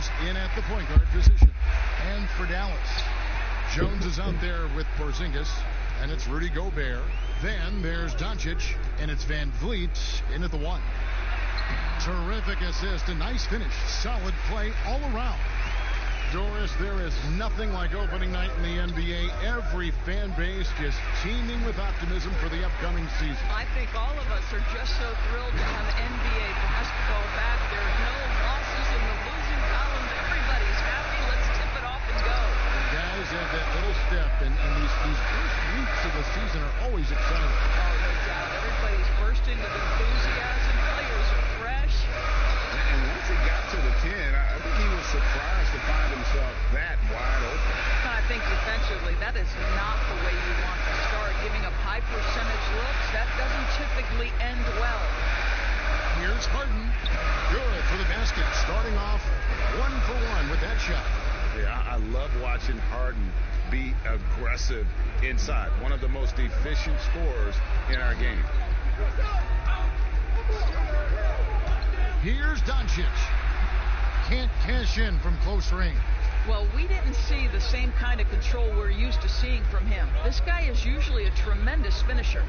Rose in at the point guard position. And for Dallas, Jones is out there with Porzingis, and it's Rudy Gobert. Then there's Doncic, and it's Van Vliet in at the 1. Terrific assist, a nice finish, solid play all around. Doris, there is nothing like opening night in the NBA. Every fan base just teeming with optimism for the upcoming season. I think all of us are just so thrilled to have NBA basketball back. There's no losses in the losing columns. Everybody's happy. Let's tip it off and go. The guys have that little step, and these first weeks of the season are always exciting. Oh, no doubt. Everybody's bursting with enthusiasm. Players are fresh. And once he got to the 10, I think he was surprised to find himself that wide open. I think defensively, that is not the way you want to start. Giving up high percentage looks, that doesn't typically end well. Here's Harden. Good for the basket. Starting off 1 for 1 with that shot. Yeah, I love watching Harden be aggressive inside. One of the most efficient scorers in our game. Here's Doncic. Can't cash in from close range. Well, we didn't see the same kind of control we're used to seeing from him. This guy is usually a tremendous finisher.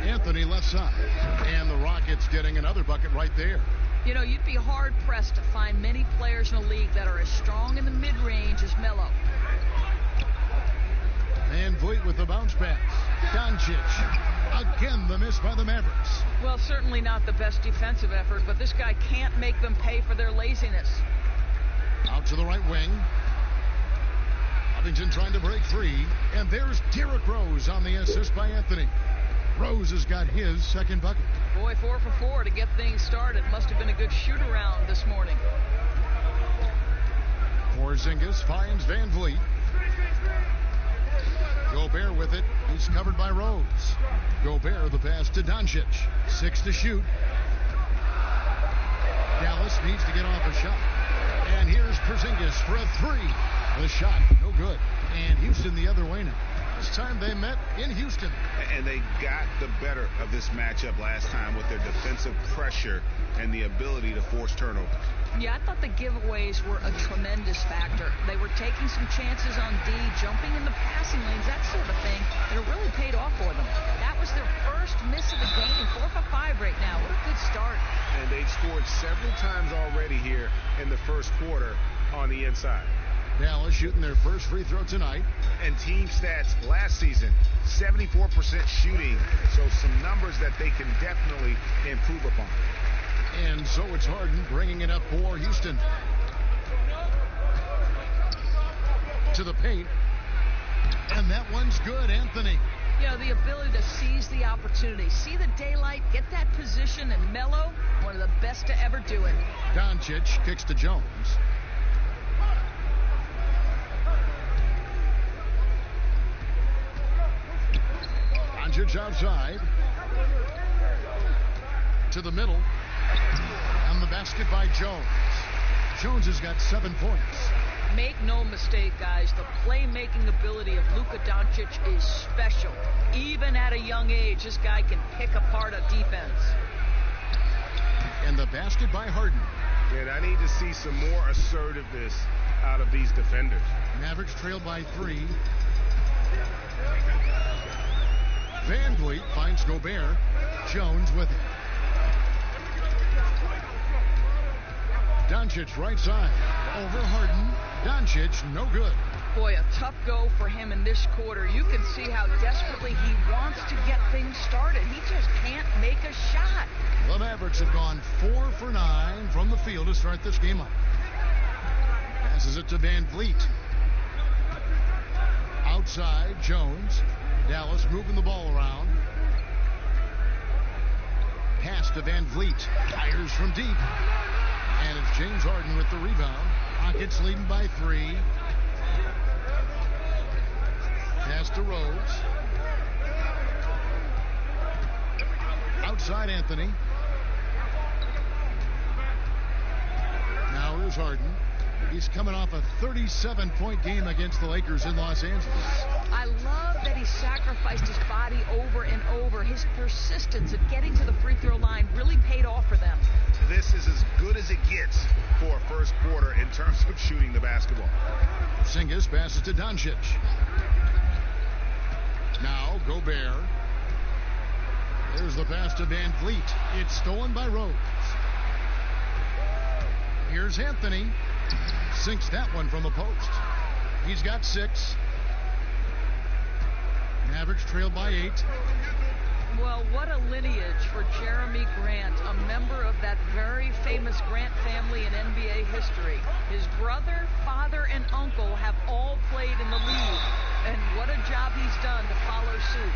Anthony left side. And the Rockets getting another bucket right there. You know, you'd be hard-pressed to find many players in the league that are as strong in the mid-range as Melo. Van Vliet with the bounce pass. Doncic. Again, the miss by the Mavericks. Well, certainly not the best defensive effort, but this guy can't make them pay for their laziness. Out to the right wing. Covington trying to break free. And there's Derrick Rose on the assist by Anthony. Rose has got his second bucket. Boy, 4 for 4 to get things started. Must have been a good shoot-around this morning. Porzingis finds Van Vliet. Gobert with it. He's covered by Rose. Gobert the pass to Doncic. 6 to shoot. Dallas needs to get off a shot. And here's Porzingis for a 3. The shot, no good. And Houston the other way now. This time they met in Houston. And they got the better of this matchup last time with their defensive pressure and the ability to force turnovers. Yeah, I thought the giveaways were a tremendous factor. They were taking some chances on D, jumping in the passing lanes, that sort of thing, and it really paid off for them. That was their first miss of the game, 4 for 5 right now. What a good start. And they've scored several times already here in the first quarter on the inside. Dallas shooting their first free throw tonight. And team stats last season, 74% shooting, so some numbers that they can definitely improve upon. And so it's Harden bringing it up for Houston. To the paint. And that one's good, Anthony. You know, the ability to seize the opportunity, see the daylight, get that position, and Melo, one of the best to ever do it. Doncic kicks to Jones. Doncic outside. To the middle. And the basket by Jones. Jones has got 7 points. Make no mistake, guys, the playmaking ability of Luka Doncic is special. Even at a young age, this guy can pick apart a defense. And the basket by Harden. And I need to see some more assertiveness out of these defenders. Mavericks trail by 3. Van Vliet finds Gobert. Jones with it. Doncic right side. Over Harden. Doncic no good. Boy, a tough go for him in this quarter. You can see how desperately he wants to get things started. He just can't make a shot. The Mavericks have gone 4 for 9 from the field to start this game up. Passes it to Van Vliet. Outside, Jones. Dallas moving the ball around. Pass to Van Vliet. Fires from deep. And it's James Harden with the rebound. Rockets leading by 3. Pass to Rose. Outside Anthony. Now here's Harden. He's coming off a 37-point game against the Lakers in Los Angeles. I love that he sacrificed his body over and over. His persistence at getting to the free throw line really paid off for them. This good shooting the basketball. Porzingis passes to Doncic. Now Gobert. There's the pass to Van Vliet. It's stolen by Rose. Here's Anthony. Sinks that one from the post. He's got 6. Mavericks trailed by 8. Well, what a lineage for Jeremy Grant, a member of that very famous Grant family in NBA history. His brother, father, and uncle have all played in the league. And what a job he's done to follow suit.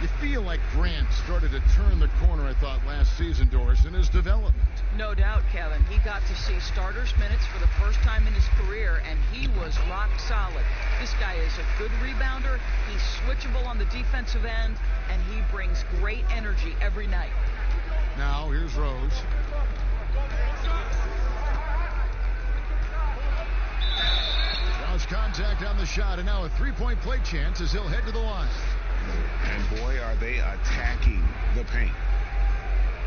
You feel like Grant started to turn the corner, I thought, last season, Doris, in his development. No doubt, Kevin. He got to see starters minutes for the first time in his career, and he was rock solid. This guy is a good rebounder. He's switchable on the defensive end, and he brings great energy every night. Now, here's Rose. Draws contact on the shot, and now a three-point play chance as he'll head to the line. And boy, are they attacking the paint.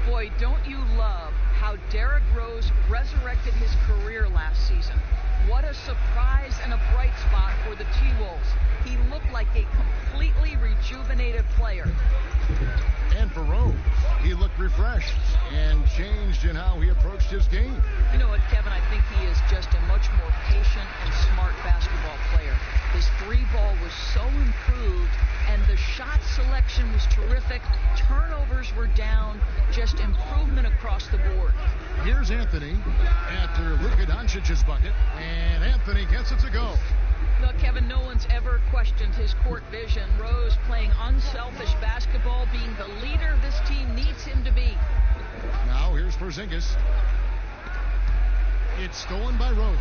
Boy, don't you love how Derrick Rose resurrected his career last season. What a surprise and a bright spot for the T-Wolves. He looked like a completely rejuvenated player. And for Rose, he looked refreshed and changed in how he approached his game. You know what, Kevin? I think he is just a much more patient and smart basketball player. His three ball was so improved, and the shot selection was terrific. Turnovers were down, just improvement across the board. Here's Anthony after Luka Doncic's bucket, and Anthony gets it to go. Look, Kevin, no one's ever questioned his court vision. Rose playing unselfish basketball, being the leader this team needs him to be. Now here's Porzingis. It's stolen by Rose.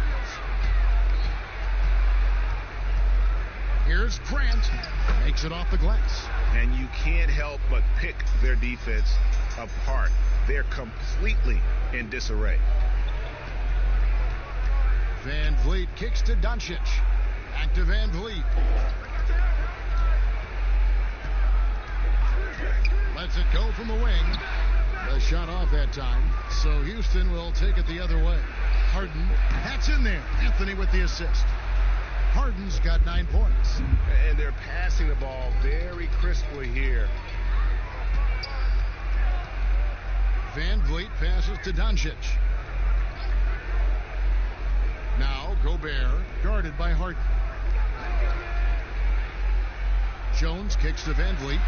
Here's Grant. Makes it off the glass. And you can't help but pick their defense apart. They're completely in disarray. Van Vliet kicks to Doncic. Back to Van Vliet. Lets it go from the wing. The shot off that time. So Houston will take it the other way. Harden. That's in there. Anthony with the assist. Harden's got 9 points. And they're passing the ball very crisply here. Van Vliet passes to Doncic. Now Gobert guarded by Harden. Jones kicks to Van Vliet.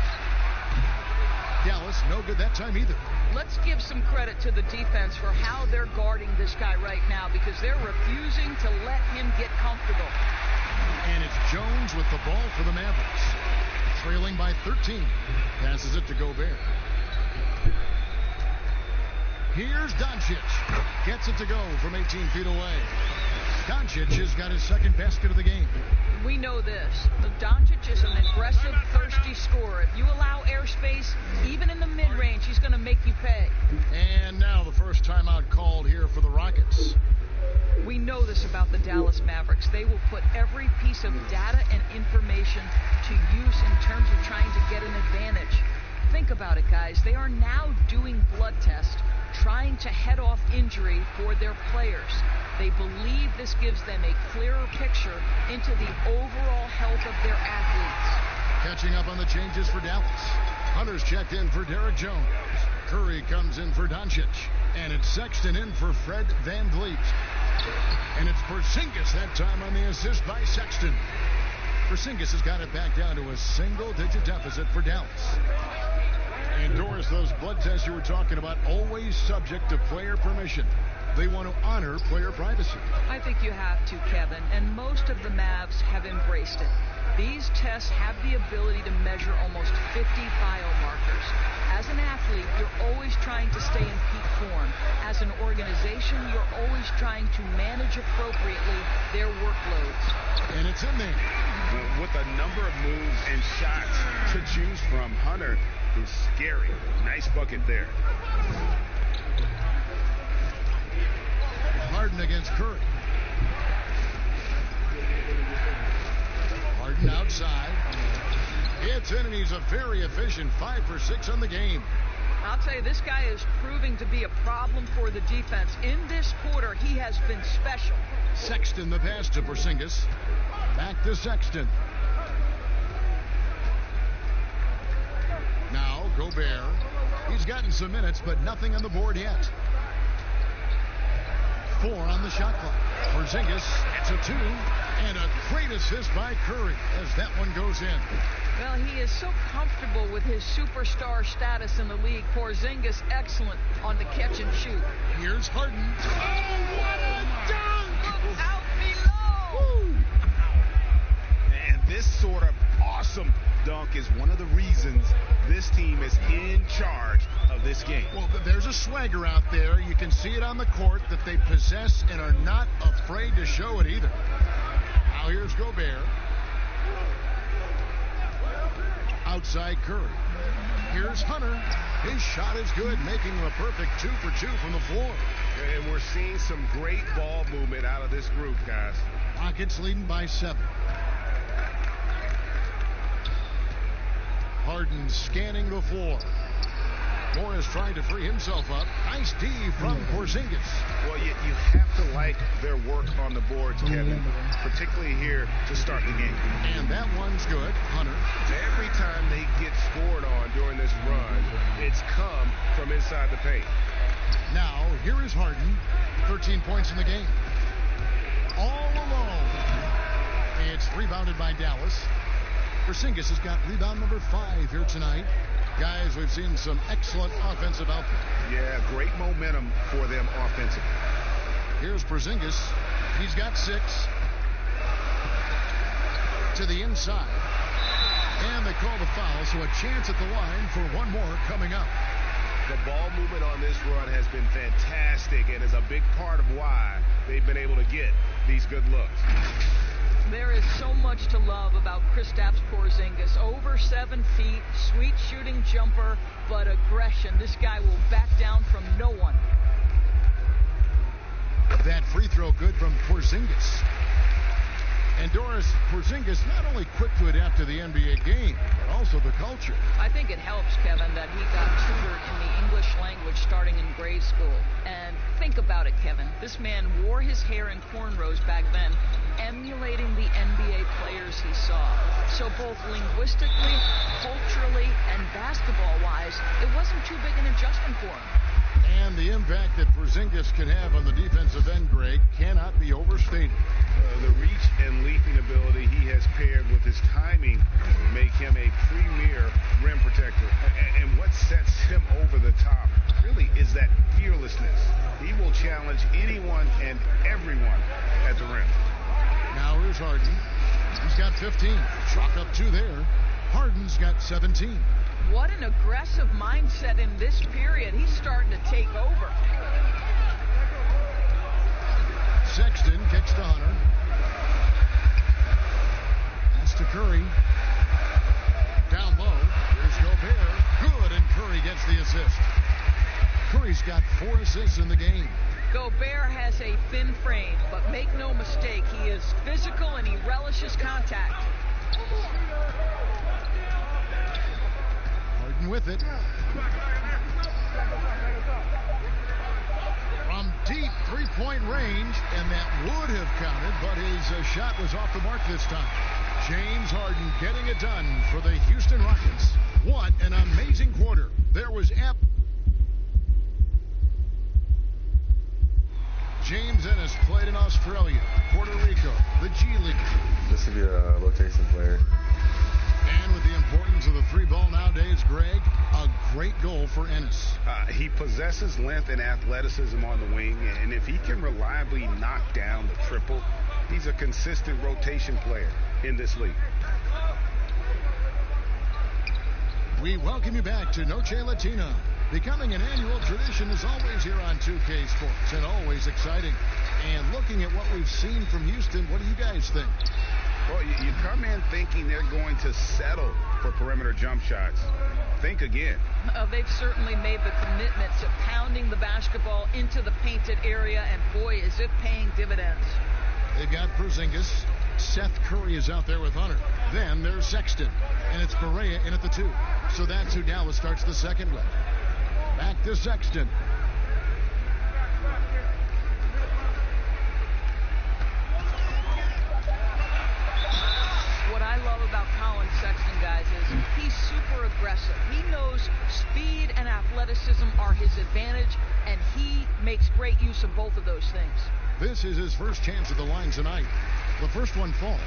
Dallas no good that time either. Let's give some credit to the defense for how they're guarding this guy right now, because they're refusing to let him get comfortable. And it's Jones with the ball for the Mavericks. Trailing by 13. Passes it to Gobert. Here's Doncic. Gets it to go from 18 feet away. Doncic has got his second basket of the game. We know this. Doncic is an aggressive, thirsty scorer. If you allow airspace, even in the mid-range, he's going to make you pay. And now the first timeout called here for the Rockets. We know this about the Dallas Mavericks. They will put every piece of data and information to use in terms of trying to get an advantage. Think about it, guys. They are now doing blood tests, trying to head off injury for their players. They believe this gives them a clearer picture into the overall health of their athletes. Catching up on the changes for Dallas. Hunter's checked in for Derrick Jones. Curry comes in for Doncic. And it's Sexton in for Fred Van Vliet. And it's Porzingis that time on the assist by Sexton. Porzingis has got it back down to a single-digit deficit for Dallas. And Doris, those blood tests you were talking about, always subject to player permission. They want to honor player privacy. I think you have to, Kevin, and most of the Mavs have embraced it. These tests have the ability to measure almost 50 biomarkers. As an athlete, you're always trying to stay in peak form. As an organization, you're always trying to manage appropriately their workloads. And it's in there. With a number of moves and shots to choose from, Hunter is scary. Nice bucket there. Harden against Curry. Harden outside. It's in, and he's a very efficient 5 for 6 on the game. I'll tell you, this guy is proving to be a problem for the defense. In this quarter, he has been special. Sexton the pass to Porzingis. Back to Sexton. Now Gobert. He's gotten some minutes, but nothing on the board yet. 4 on the shot clock. Porzingis gets a 2, and a great assist by Curry as that one goes in. Well, he is so comfortable with his superstar status in the league. Porzingis excellent on the catch and shoot. Here's Harden. Oh, what a dunk! Look out below! Woo. And this sort of awesome dunk is one of the reasons this team is in charge of this game. Well, there's a swagger out there. You can see it on the court that they possess and are not afraid to show it either. Now here's Gobert. Outside Curry. Here's Hunter. His shot is good, making him a perfect 2 for 2 from the floor. And we're seeing some great ball movement out of this group, guys. Rockets leading by 7. Harden scanning the floor. Morris trying to free himself up. Nice D from Porzingis. Well, you have to like their work on the boards, Kevin, particularly here to start the game. And that one's good. Hunter. Every time they get scored on during this run, it's come from inside the paint. Now, here is Harden. 13 points in the game. All alone. It's rebounded by Dallas. Porzingis has got rebound number 5 here tonight. Guys, we've seen some excellent offensive output. Yeah, great momentum for them offensively. Here's Porzingis. He's got 6. To the inside. And they call the foul, so a chance at the line for one more coming up. The ball movement on this run has been fantastic and is a big part of why they've been able to get these good looks. There is so much to love about Kristaps Porzingis. Over 7 feet, sweet shooting jumper, but aggression. This guy will back down from no one. That free throw good from Porzingis. And Doris, Porzingis not only quick to adapt to the NBA game, but also the culture. I think it helps, Kevin, that he got tutored in the English language starting in grade school. And think about it, Kevin. This man wore his hair in cornrows back then, emulating the NBA players he saw. So both linguistically, culturally, and basketball-wise, it wasn't too big an adjustment for him. And the impact that Porzingis can have on the defensive end, Greg, cannot be overstated. The reach and leaping ability he has paired with his timing make him a premier rim protector. And what sets him over the top really is that fearlessness. He will challenge anyone and everyone at the rim. Now here's Harden. He's got 15. Chalk up 2 there. Harden's got 17. What an aggressive mindset in this period. He's starting to take over. Sexton kicks to Hunter. Pass to Curry. Down low. Here's Gobert. Good, and Curry gets the assist. Curry's got 4 assists in the game. Gobert has a thin frame, but make no mistake, he is physical and he relishes contact. Harden with it. From deep 3-point range, and that would have counted, but his shot was off the mark this time. James Harden getting it done for the Houston Rockets. What an amazing quarter. There was James Ennis played in Australia, Puerto Rico, the G League. This would be a rotation player. And with the importance of the 3-ball nowadays, Greg, a great goal for Ennis. He possesses length and athleticism on the wing, and if he can reliably knock down the triple, he's a consistent rotation player in this league. We welcome you back to Noche Latina. Becoming an annual tradition is always here on 2K Sports, and always exciting. And looking at what we've seen from Houston, what do you guys think? Well, you come in thinking they're going to settle for perimeter jump shots. Think again. They've certainly made the commitment to pounding the basketball into the painted area, and boy, is it paying dividends. They've got Porzingis. Seth Curry is out there with Hunter. Then there's Sexton, and it's Barea in at the 2. So that's who Dallas starts the second with. Back to Sexton. What I love about Colin Sexton, guys, is he's super aggressive. He knows speed and athleticism are his advantage, and he makes great use of both of those things. This is his first chance at the line tonight. The first one falls.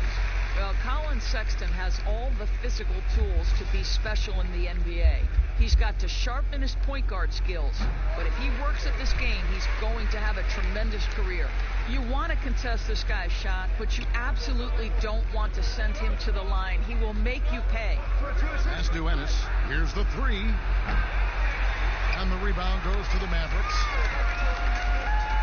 Well, Colin Sexton has all the physical tools to be special in the NBA. He's got to sharpen his point guard skills, but if he works at this game, he's going to have a tremendous career. You want to contest this guy's shot, but you absolutely don't want to send him to the line. He will make you pay. Pass to Ennis. Here's the three. And the rebound goes to the Mavericks.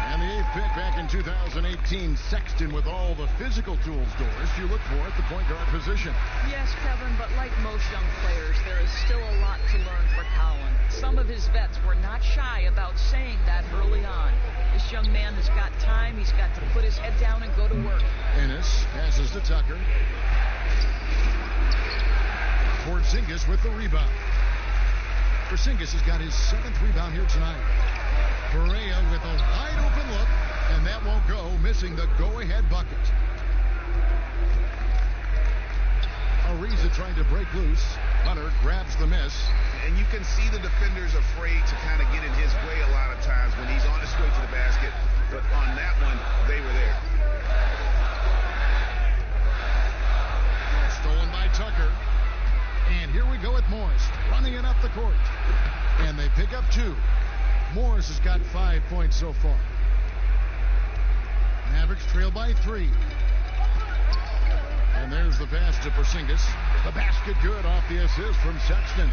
And the 8th pick back in 2018, Sexton with all the physical tools, Doris, you look for at the point guard position. Yes, Kevin, but like most young players, there is still a lot to learn for Colin. Some of his vets were not shy about saying that early on. This young man has got time. He's got to put his head down and go to work. Ennis passes to Tucker. Porzingis with the rebound. Porzingis has got his 7th rebound here tonight. Barea with a wide open look, and that won't go, missing the go-ahead bucket. Ariza trying to break loose. Hunter grabs the miss. And you can see the defenders afraid to kind of get in his way a lot of times when he's on his way to the basket. But on that one, they were there. Stolen by Tucker. And here we go with Morris, running it up the court. And they pick up 2. Morris has got 5 points so far. Mavericks trail by 3. And there's the pass to Porzingis. The basket good off the assist from Sexton.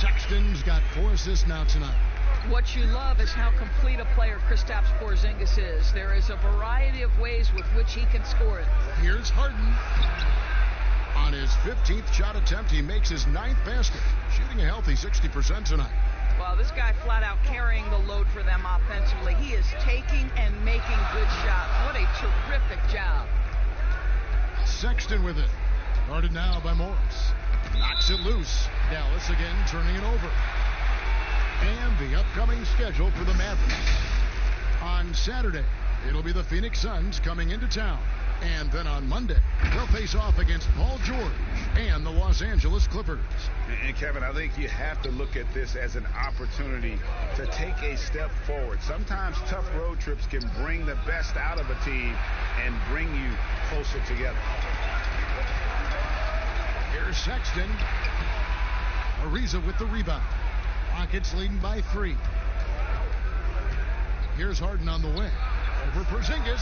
Sexton's got 4 assists now tonight. What you love is how complete a player Kristaps Porzingis is. There is a variety of ways with which he can score it. Here's Harden. On his 15th shot attempt, he makes his 9th basket, shooting a healthy 60% tonight. Well, this guy flat out carrying the load for them offensively. He is taking and making good shots. What a terrific job. Sexton with it. Guarded now by Morris. Knocks it loose. Dallas again turning it over. And the upcoming schedule for the Mavericks. On Saturday, it'll be the Phoenix Suns coming into town. And then on Monday, they'll face off against Paul George and the Los Angeles Clippers. And Kevin, I think you have to look at this as an opportunity to take a step forward. Sometimes tough road trips can bring the best out of a team and bring you closer together. Here's Sexton. Ariza with the rebound. Rockets leading by 3. Here's Harden on the wing. Over Porzingis.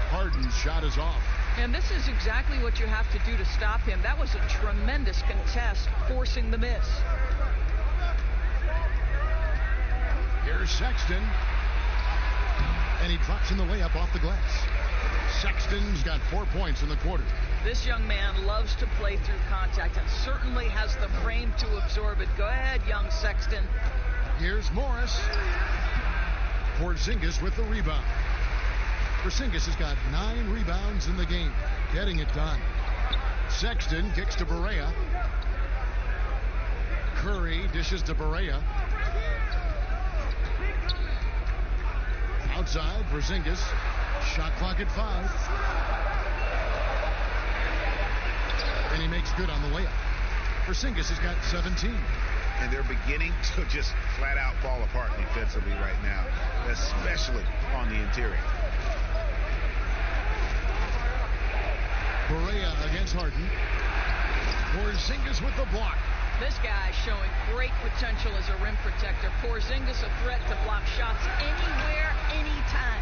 Harden's shot is off. And this is exactly what you have to do to stop him. That was a tremendous contest, forcing the miss. Here's Sexton. And he drops in the layup off the glass. Sexton's got 4 points in the quarter. This young man loves to play through contact and certainly has the frame to absorb it. Go ahead, young Sexton. Here's Morris. Porzingis with the rebound. Porzingis has got 9 rebounds in the game, getting it done. Sexton kicks to Barea. Curry dishes to Barea. Outside, Porzingis. Shot clock at 5. And he makes good on the layup. Porzingis has got 17. And they're beginning to just flat out fall apart defensively right now, especially on the interior. Barea against Harden. Porzingis with the block. This guy showing great potential as a rim protector. Porzingis a threat to block shots anywhere, anytime.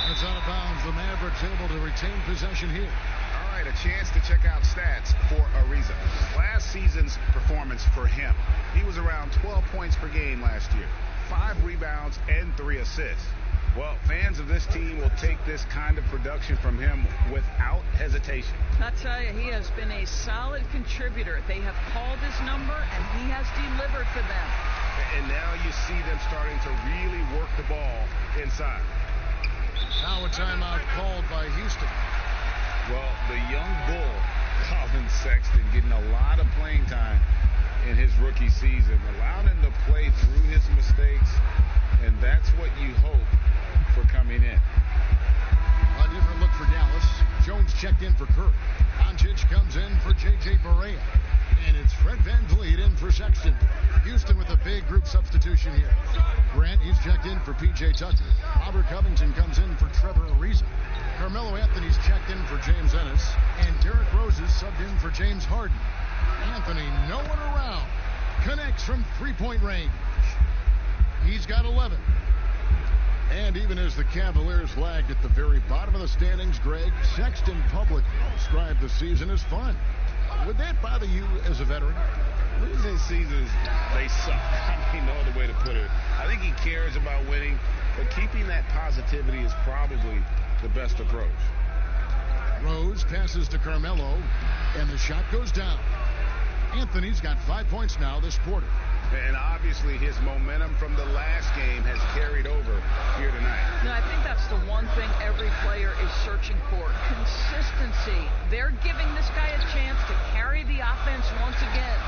That's out of bounds. The Mavericks able to retain possession here. All right, a chance to check out stats for Ariza. Last season's performance for him, he was around 12 points per game last year, 5 rebounds and 3 assists. Well, fans of this team will take this kind of production from him without hesitation. I tell you, he has been a solid contributor. They have called his number, and he has delivered for them. And now you see them starting to really work the ball inside. Now a timeout called by Houston. Well, the young bull, Colin Sexton, getting a lot of playing time in his rookie season, allowing him to play through his mistakes, and that's what you hope for coming in. A different look for Dallas. Jones checked in for Curry. Doncic comes in for J.J. Barea. And it's Fred VanVleet in for Sexton. Houston with a big group substitution here. Grant, he's checked in for P.J. Tucker. Robert Covington comes in for Trevor Ariza. Carmelo Anthony's checked in for James Ennis. And Derrick Rose is subbed in for James Harden. Anthony, no one around. Connects from three-point range. He's got 11. And even as the Cavaliers lagged at the very bottom of the standings, Greg, Sexton publicly described the season as fun. Would that bother you as a veteran? Losing seasons, they suck. I mean, no other way to put it. I think he cares about winning, but keeping that positivity is probably the best approach. Rose passes to Carmelo, and the shot goes down. Anthony's got 5 points now this quarter. And obviously his momentum from the last game has carried over here tonight. No, I think that's the one thing every player is searching for. Consistency. They're giving this guy a chance to carry the offense once again.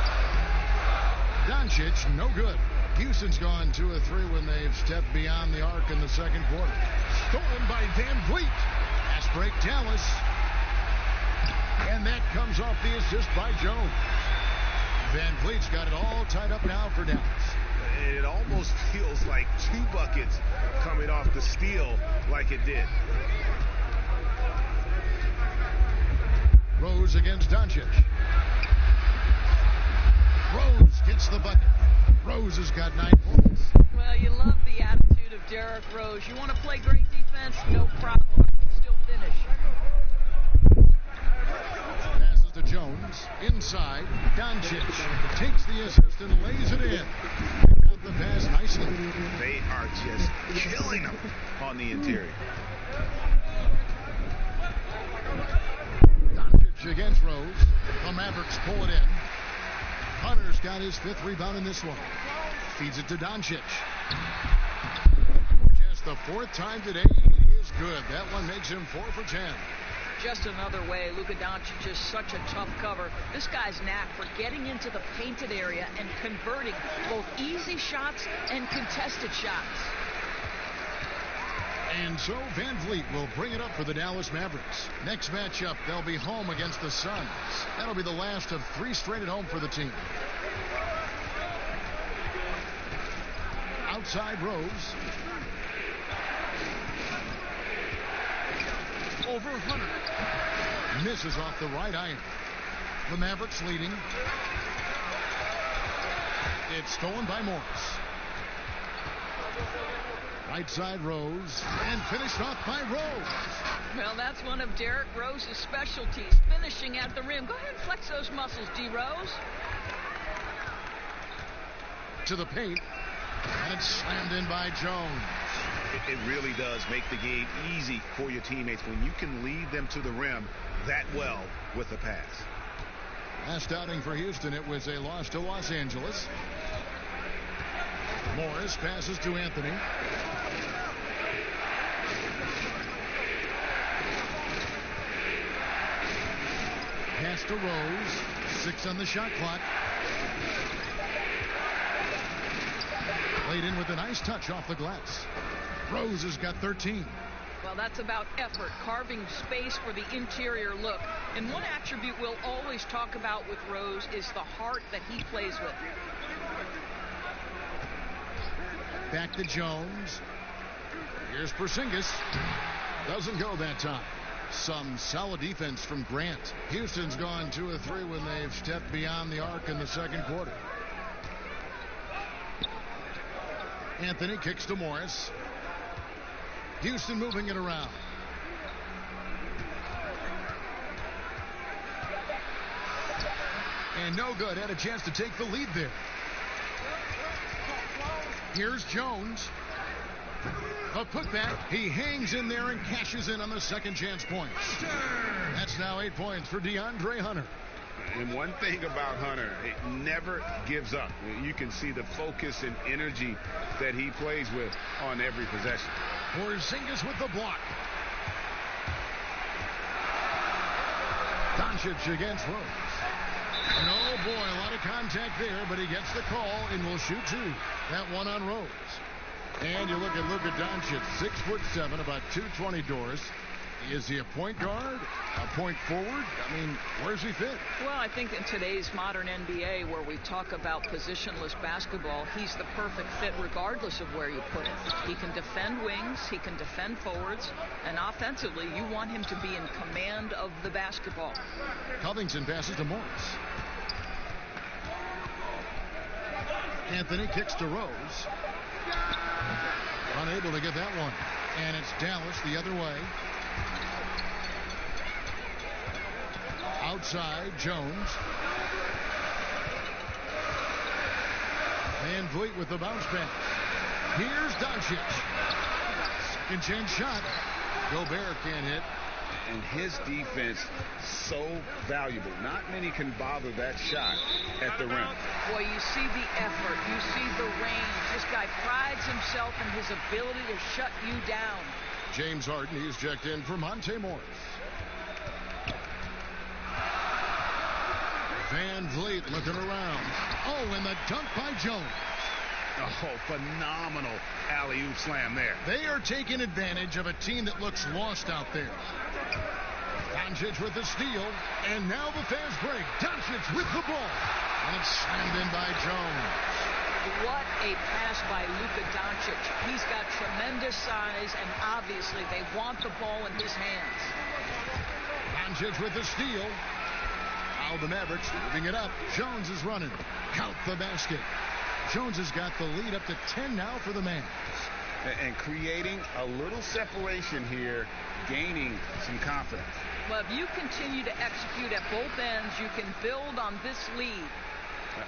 Doncic, no good. Houston's gone 2 of 3 when they've stepped beyond the arc in the second quarter. Stolen by VanVleet. Pass break, Dallas. And that comes off the assist by Jones. VanVleet's got it all tied up now for Dallas. It almost feels like 2 buckets coming off the steal like it did. Rose against Doncic. Rose gets the bucket. Rose has got 9 points. Well, you love the attitude of Derrick Rose. You want to play great defense? No problem. You can still finish. Passes to Jones. Inside. Doncic takes the assist and lays it in. Got the pass nicely. They are just killing him on the interior. Doncic against Rose. The Mavericks pull it in. Hunter's got his 5th rebound in this one. Feeds it to Doncic. Just the 4th time today. He is good. That one makes him 4 for 10. Just another way. Luka Doncic is such a tough cover. This guy's knack for getting into the painted area and converting both easy shots and contested shots. And so VanVleet will bring it up for the Dallas Mavericks. Next matchup, they'll be home against the Suns. That'll be the last of 3 straight at home for the team. Outside Rose. Over Hunter. Misses off the right iron. The Mavericks leading. It's stolen by Morris. Right side Rose, and finished off by Rose. Well, that's one of Derrick Rose's specialties, finishing at the rim. Go ahead and flex those muscles, D. Rose. To the paint, and it's slammed in by Jones. It really does make the game easy for your teammates when you can lead them to the rim that well with a pass. Last outing for Houston, it was a loss to Los Angeles. Morris passes to Anthony. Pass to Rose. 6 on the shot clock. Laid in with a nice touch off the glass. Rose has got 13. Well, that's about effort, carving space for the interior look. And one attribute we'll always talk about with Rose is the heart that he plays with. Back to Jones. Here's Porzingis. Doesn't go that time. Some solid defense from Grant. Houston's gone 2 of 3 when they've stepped beyond the arc in the second quarter. Anthony kicks to Morris. Houston moving it around. And no good. Had a chance to take the lead there. Here's Jones. A putback. He hangs in there and cashes in on the second chance points. That's now 8 points for DeAndre Hunter. And one thing about Hunter, it never gives up. You can see the focus and energy that he plays with on every possession. Porzingis with the block. Doncic against Rose. No, boy, a lot of contact there, but he gets the call and will shoot two. That one on Rose. And you look at Luka Doncic, 6'7", about 220 doors. Is he a point guard, a point forward? I mean, where's he fit? Well, I think in today's modern NBA, where we talk about positionless basketball, he's the perfect fit regardless of where you put him. He can defend wings, he can defend forwards, and offensively, you want him to be in command of the basketball. Covington passes to Morris. Anthony kicks to Rose. Unable to get that one. And it's Dallas the other way. Outside, Jones. Van Vliet with the bounce pass. Here's Doncic. Second chance shot. Gobert can't hit. And his defense so valuable. Not many can bother that shot at the rim. Boy, you see the effort. You see the range. This guy prides himself in his ability to shut you down. James Harden, he's checked in for Monte Morris. Van Vliet looking around. Oh, and the dunk by Jones. Oh, phenomenal alley-oop slam there. They are taking advantage of a team that looks lost out there. Doncic with the steal, and now the fast break. Doncic with the ball, and it's slammed in by Jones. What a pass by Luka Doncic. He's got tremendous size, and obviously they want the ball in his hands. Doncic with the steal. Now the Mavericks moving it up. Jones is running. Count the basket. Jones has got the lead up to 10 now for the Mavs. And creating a little separation here, gaining some confidence. Well, if you continue to execute at both ends, you can build on this lead.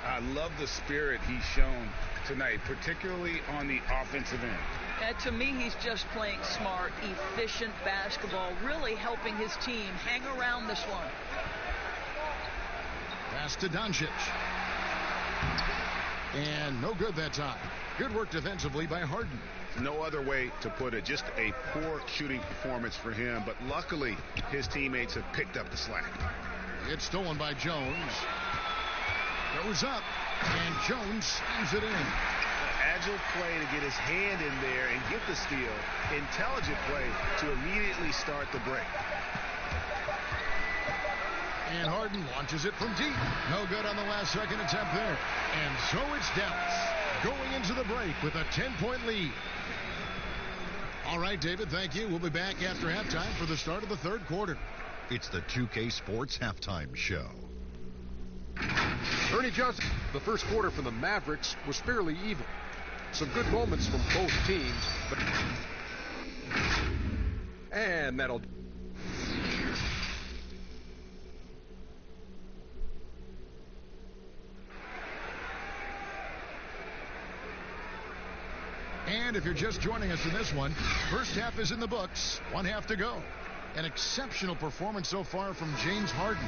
I love the spirit he's shown tonight, particularly on the offensive end. And to me, he's just playing smart, efficient basketball, really helping his team hang around this one. Pass to Doncic. And no good that time. Good work defensively by Harden. No other way to put it. Just a poor shooting performance for him. But luckily, his teammates have picked up the slack. It's stolen by Jones. Goes up. And Jones slams it in. Agile play to get his hand in there and get the steal. Intelligent play to immediately start the break. And Harden launches it from deep. No good on the last second attempt there. And so it's Dallas going into the break with a 10-point lead. All right, David, thank you. We'll be back after halftime for the start of the third quarter. It's the 2K Sports Halftime Show. Ernie Johnson. The first quarter for the Mavericks was fairly even. Some good moments from both teams. And that'll... And if you're just joining us in this one, first half is in the books. One half to go. An exceptional performance so far from James Harden.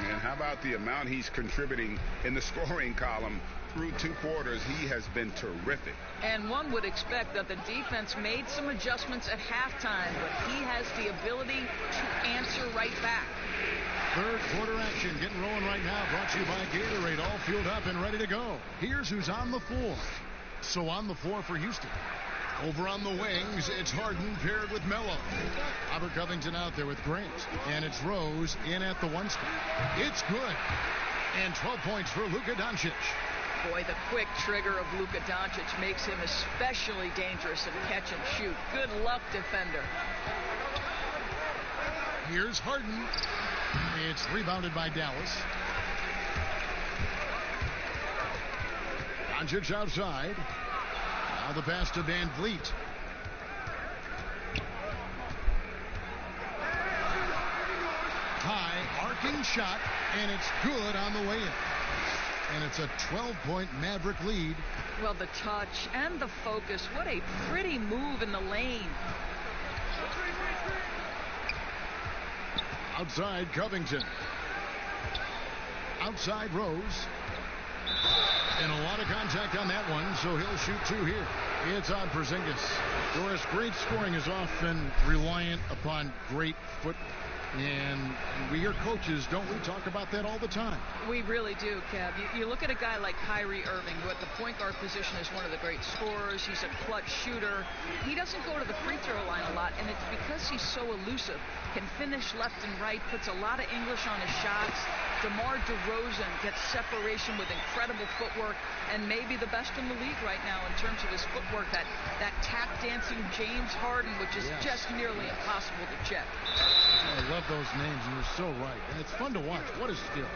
And how about the amount he's contributing in the scoring column through two quarters? He has been terrific. And one would expect that the defense made some adjustments at halftime, but he has the ability to answer right back. Third quarter action getting rolling right now. Brought to you by Gatorade. All fueled up and ready to go. Here's who's on the floor. So on the floor for Houston. Over on the wings, it's Harden paired with Melo. Robert Covington out there with Grant. And it's Rose in at the one spot. It's good. And 12 points for Luka Doncic. Boy, the quick trigger of Luka Doncic makes him especially dangerous in catch and shoot. Good luck, defender. Here's Harden. It's rebounded by Dallas. Doncic outside. Now the pass to Van Vliet. High arcing shot, and it's good on the way in. And it's a 12-point Maverick lead. Well, the touch and the focus. What a pretty move in the lane. Outside Covington. Outside Rose. And a lot of contact on that one, so he'll shoot two here. It's on Porzingis. Doris, great scoring is often reliant upon great footwork. And we hear coaches, don't we, talk about that all the time? We really do, Kev. You look at a guy like Kyrie Irving, who at the point guard position is one of the great scorers. He's a clutch shooter. He doesn't go to the free throw line a lot, and it's because he's so elusive. Can finish left and right, puts a lot of English on his shots. DeMar DeRozan gets separation with incredible footwork, and maybe the best in the league right now in terms of his footwork. That tap dancing James Harden, which is just nearly impossible to check. I love those names, and you're so right. And it's fun to watch. What a skill.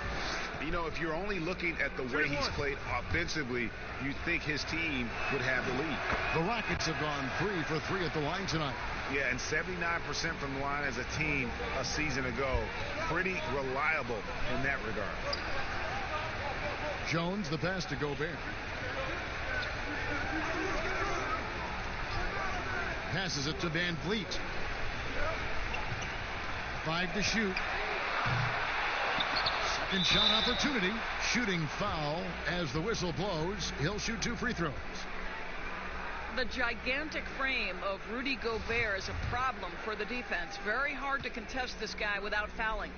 You know, if you're only looking at the way he's played offensively, you'd think his team would have the lead. The Rockets have gone 3 for 3 at the line tonight. Yeah, and 79% from the line as a team a season ago. Pretty reliable in that regard. Jones, the pass to Gobert. Passes it to Van Vliet. 5 to shoot. Second shot opportunity. Shooting foul as the whistle blows. He'll shoot 2 free throws. The gigantic frame of Rudy Gobert is a problem for the defense. Very hard to contest this guy without fouling.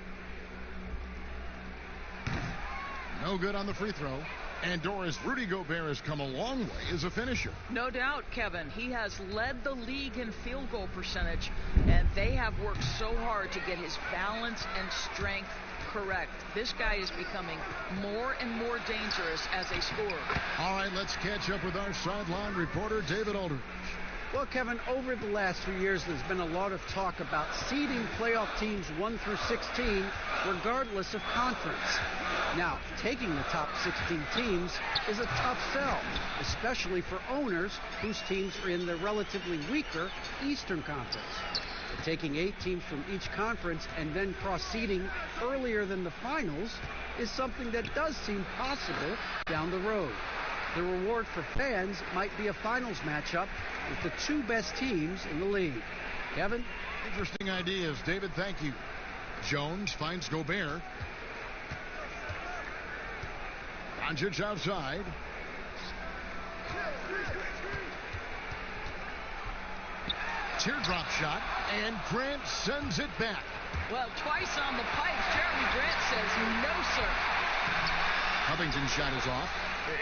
No good on the free throw. And Doris, Rudy Gobert has come a long way as a finisher. No doubt, Kevin. He has led the league in field goal percentage, and they have worked so hard to get his balance and strength correct. This guy is becoming more and more dangerous as a scorer. All right, let's catch up with our sideline reporter, David Aldridge. Well, Kevin, over the last few years, there's been a lot of talk about seeding playoff teams 1 through 16, regardless of conference. Now, taking the top 16 teams is a tough sell, especially for owners whose teams are in the relatively weaker Eastern Conference. But taking 8 teams from each conference and then cross-seeding earlier than the finals is something that does seem possible down the road. The reward for fans might be a finals matchup with the 2 best teams in the league. Kevin? Interesting ideas, David. Thank you. Jones finds Gobert. Doncic outside. Teardrop shot, and Grant sends it back. Well, twice on the pipes, Jeremy Grant says no, sir. Covington's shot is off.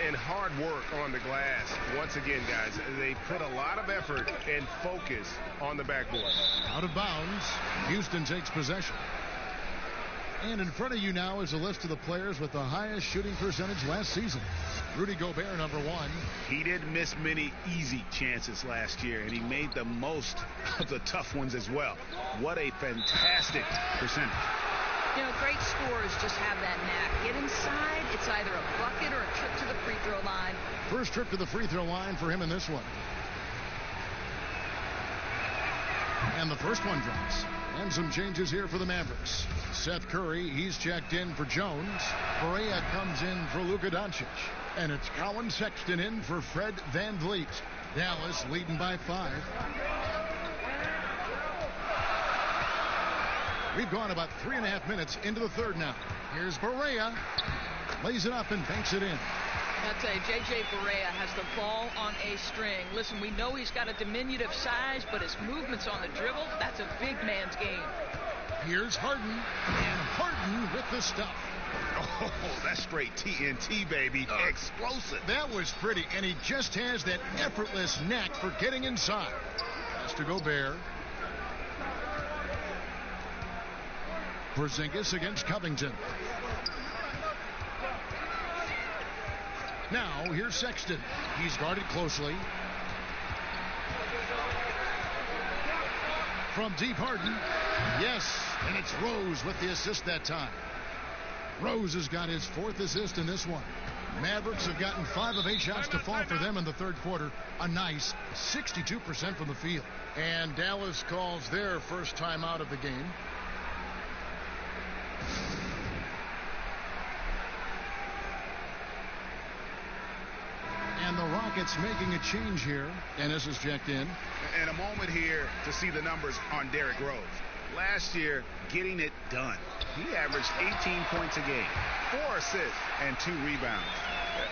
And hard work on the glass. Once again, guys, they put a lot of effort and focus on the backboard. Out of bounds. Houston takes possession. And in front of you now is a list of the players with the highest shooting percentage last season. Rudy Gobert, number 1. He didn't miss many easy chances last year, and he made the most of the tough ones as well. What a fantastic percentage. You know, great scorers just have that knack. Get inside, it's either a bucket or a trip to the free throw line. First trip to the free throw line for him in this one. And the first one drops. And some changes here for the Mavericks. Seth Curry, he's checked in for Jones. Barea comes in for Luka Doncic. And it's Colin Sexton in for Fred Van Vliet. Dallas leading by 5. We've gone about 3.5 minutes into the third now. Here's Barea. Lays it up and banks it in. I'll tell you, J.J. Barea has the ball on a string. Listen, we know he's got a diminutive size, but his movements on the dribble, that's a big man's game. Here's Harden, and Harden with the stuff. Oh, that's straight TNT, baby. Explosive. That was pretty, and he just has that effortless knack for getting inside. Pass to Gobert. Porzingis against Covington. Now, here's Sexton. He's guarded closely. From deep, Harden. Yes, and it's Rose with the assist that time. Rose has got his 4th assist in this one. Mavericks have gotten 5 of 8 shots to fall for them in the third quarter. A nice 62% from the field. And Dallas calls their first time out of the game. And the Rockets making a change here. And this is checked in. And a moment here to see the numbers on Derrick Rose. Last year, getting it done. He averaged 18 points a game, 4 assists, and 2 rebounds.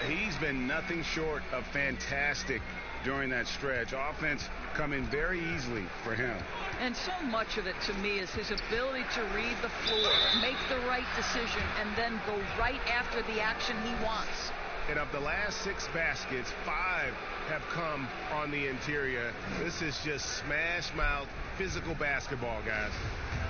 He's been nothing short of fantastic during that stretch. Offense coming very easily for him. And so much of it, to me, is his ability to read the floor, make the right decision, and then go right after the action he wants. And of the last 6 baskets, 5 have come on the interior. This is just smash mouth physical basketball, guys.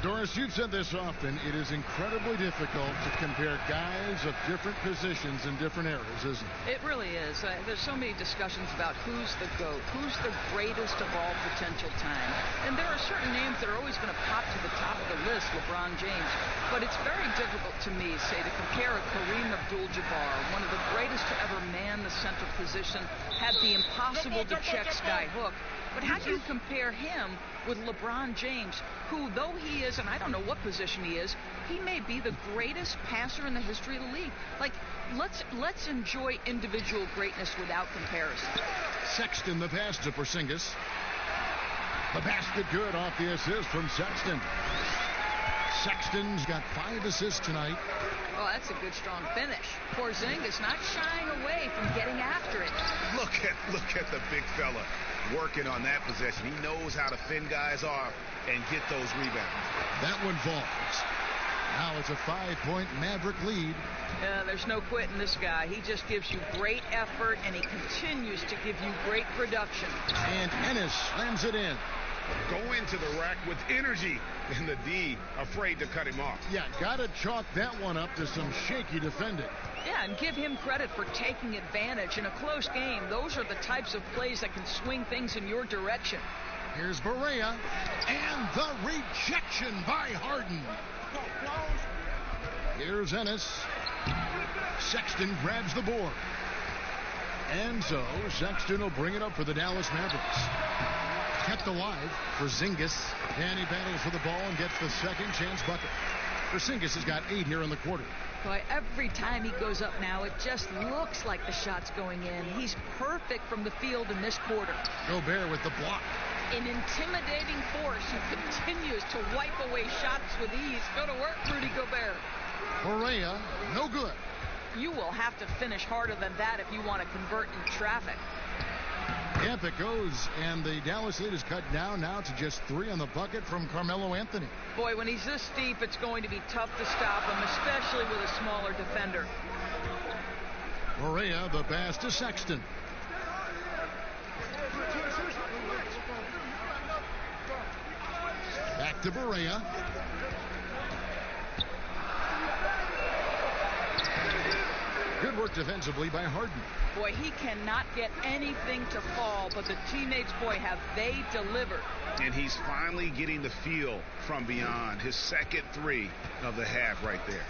Doris, you've said this often. It is incredibly difficult to compare guys of different positions in different eras, isn't it? It really is. There's so many discussions about who's the GOAT, who's the greatest of all potential time. And there are certain names that are always going to pop to the top of the list, LeBron James. But it's very difficult to me, say, to compare a Kareem Abdul-Jabbar, one of the greatest to ever man the center position, had the impossible to check sky hook. But how do you compare him with LeBron James, who, though he is, and I don't know what position he is, he may be the greatest passer in the history of the league. Like, let's enjoy individual greatness without comparison. Sexton, the pass to Porzingis. The basket good off the assist from Sexton. Sexton's got 5 assists tonight. Oh, that's a good, strong finish. Porzingis not shying away from getting after it. Look at the big fella working on that possession. He knows how to fend guys off and get those rebounds. That one falls. Now it's a 5-point Maverick lead. Yeah, there's no quitting this guy. He just gives you great effort, and he continues to give you great production. And Ennis slams it in. Go into the rack with energy, and the D afraid to cut him off. Yeah, gotta chalk that one up to some shaky defending. Yeah, and give him credit for taking advantage. In a close game, those are the types of plays that can swing things in your direction. Here's Barea, and the rejection by Harden. Here's Ennis. Sexton grabs the board. And so Sexton will bring it up for the Dallas Mavericks. Kept alive for Porzingis, and he battles for the ball and gets the second chance bucket. Porzingis has got 8 here in the quarter. Boy, every time he goes up now, it just looks like the shot's going in. He's perfect from the field in this quarter. Gobert with the block. An intimidating force who continues to wipe away shots with ease. Go to work, Rudy Gobert. Barea, no good. You will have to finish harder than that if you want to convert in traffic. Yep, it goes, and the Dallas lead is cut down now to just 3 on the bucket from Carmelo Anthony. Boy, when he's this deep, it's going to be tough to stop him, especially with a smaller defender. Barea, the pass to Sexton. Back to Barea. Good work defensively by Harden. Boy, he cannot get anything to fall, but the teammates, boy, have they delivered. And he's finally getting the feel from beyond. His second 3 of the half right there.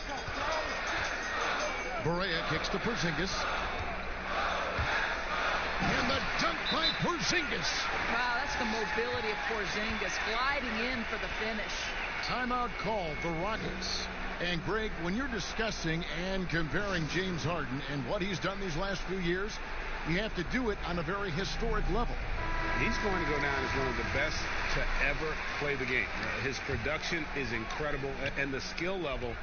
Barea kicks to Porzingis. And the dunk by Porzingis. Wow, that's the mobility of Porzingis, gliding in for the finish. Timeout call for Rockets. And Greg, when you're discussing and comparing James Harden and what he's done these last few years, you have to do it on a very historic level. He's going to go down as one of the best to ever play the game. His production is incredible, and the skill level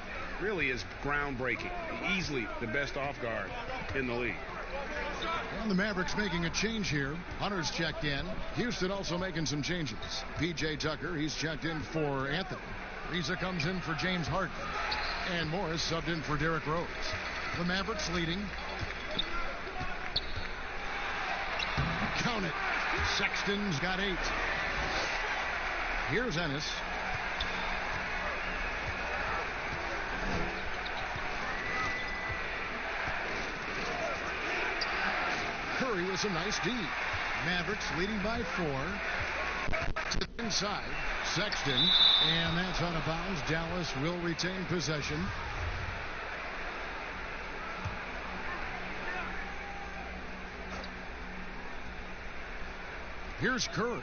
really is groundbreaking. Easily the best off guard in the league. And the Mavericks making a change here. Hunter's checked in. Houston also making some changes. P.J. Tucker, he's checked in for Anthony. Reza comes in for James Harden. And Morris subbed in for Derrick Rose. The Mavericks leading. Count it. Sexton's got 8. Here's Ennis. Curry with some nice D. Mavericks leading by 4. To the inside. Sexton, and that's out of bounds. Dallas will retain possession. Here's Curry.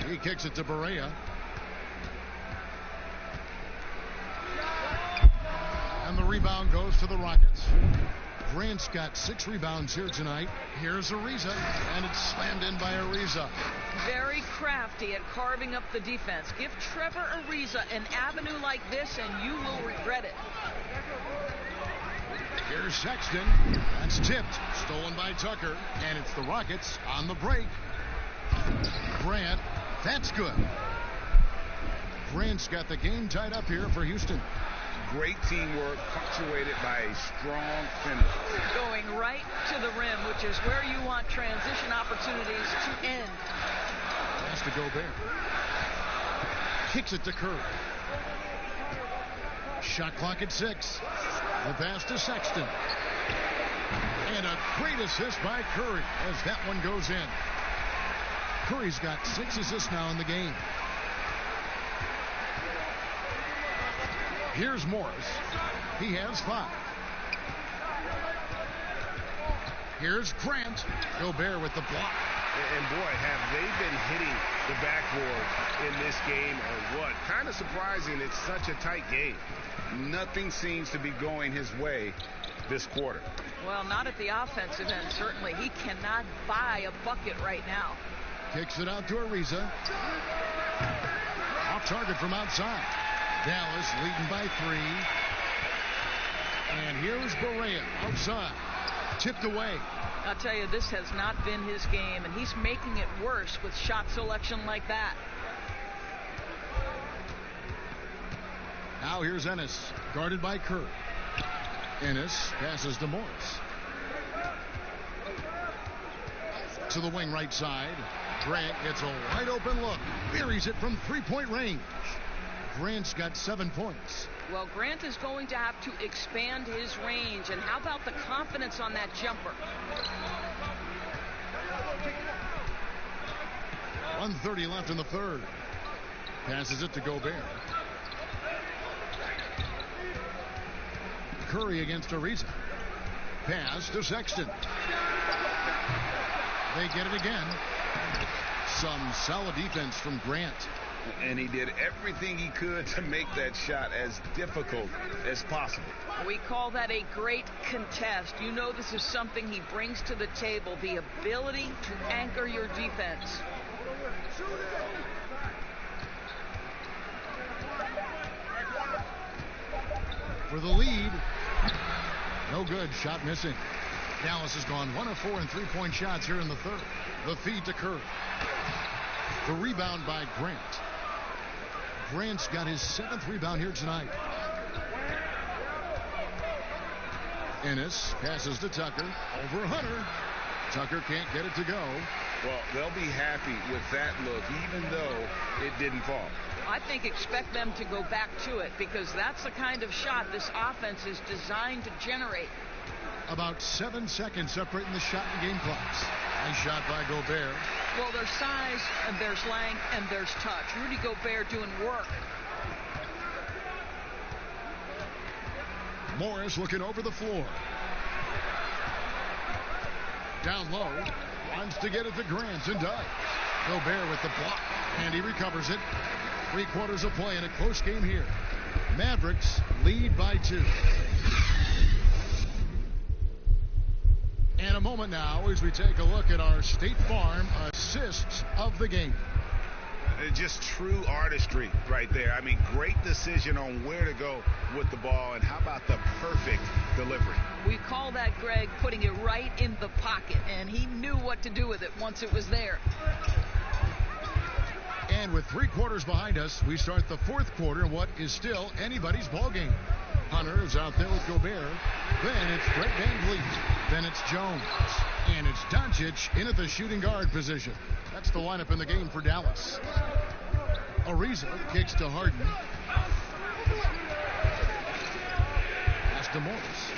He kicks it to Barea. And the rebound goes to the Rockets. Grant's got 6 rebounds here tonight. Here's Ariza, and it's slammed in by Ariza. Very crafty at carving up the defense. Give Trevor Ariza an avenue like this, and you will regret it. Here's Sexton. That's tipped. Stolen by Tucker. And it's the Rockets on the break. Grant. That's good. Grant's got the game tied up here for Houston. Great teamwork punctuated by a strong finish. Going right to the rim, which is where you want transition opportunities to end. Pass to Gobert. Kicks it to Curry. Shot clock at 6. The pass to Sexton. And a great assist by Curry as that one goes in. Curry's got 6 assists now in the game. Here's Morris. He has 5. Here's Grant. Gobert with the block. And boy, have they been hitting the backboard in this game or what? Kind of surprising. It's such a tight game. Nothing seems to be going his way this quarter. Well, not at the offensive end, certainly. He cannot buy a bucket right now. Kicks it out to Ariza. Off target from outside. Dallas leading by 3. And here's Barea outside. Tipped away. I'll tell you, this has not been his game, and he's making it worse with shot selection like that. Now here's Ennis, guarded by Curry. Ennis passes to Morris. To the wing right side. Grant gets a wide open look. Buries it from 3-point range. Grant's got 7 points. Well, Grant is going to have to expand his range. And how about the confidence on that jumper? 1:30 left in the third. Passes it to Gobert. Curry against Ariza. Pass to Sexton. They get it again. Some solid defense from Grant. And he did everything he could to make that shot as difficult as possible. We call that a great contest. You know this is something he brings to the table, the ability to anchor your defense. For the lead. No good. Shot missing. Dallas has gone 1 of 4 in 3-point shots here in the third. The feed to Curry. The rebound by Grant. Grant's got his 7th rebound here tonight. Ennis passes to Tucker. Over Hunter. Tucker can't get it to go. Well, they'll be happy with that look, even though it didn't fall. I think expect them to go back to it because that's the kind of shot this offense is designed to generate. About 7 seconds separating the shot and game clocks. Nice shot by Gobert. Well, there's size, and there's length, and there's touch. Rudy Gobert doing work. Morris looking over the floor. Down low. Wants to get it to Grant and does. Gobert with the block. And he recovers it. 3 quarters of play in a close game here. Mavericks lead by 2. And a moment now as we take a look at our State Farm assists of the game. Just true artistry right there. I mean, great decision on where to go with the ball, and how about the perfect delivery? We call that, Greg, putting it right in the pocket, and he knew what to do with it once it was there. And with 3 quarters behind us, we start the 4th quarter in what is still anybody's ball game. Hunter is out there with Gobert. Then it's Brett VanVleet. Then it's Jones. And it's Doncic in at the shooting guard position. That's the lineup in the game for Dallas. Ariza kicks to Harden. Pass to Morris.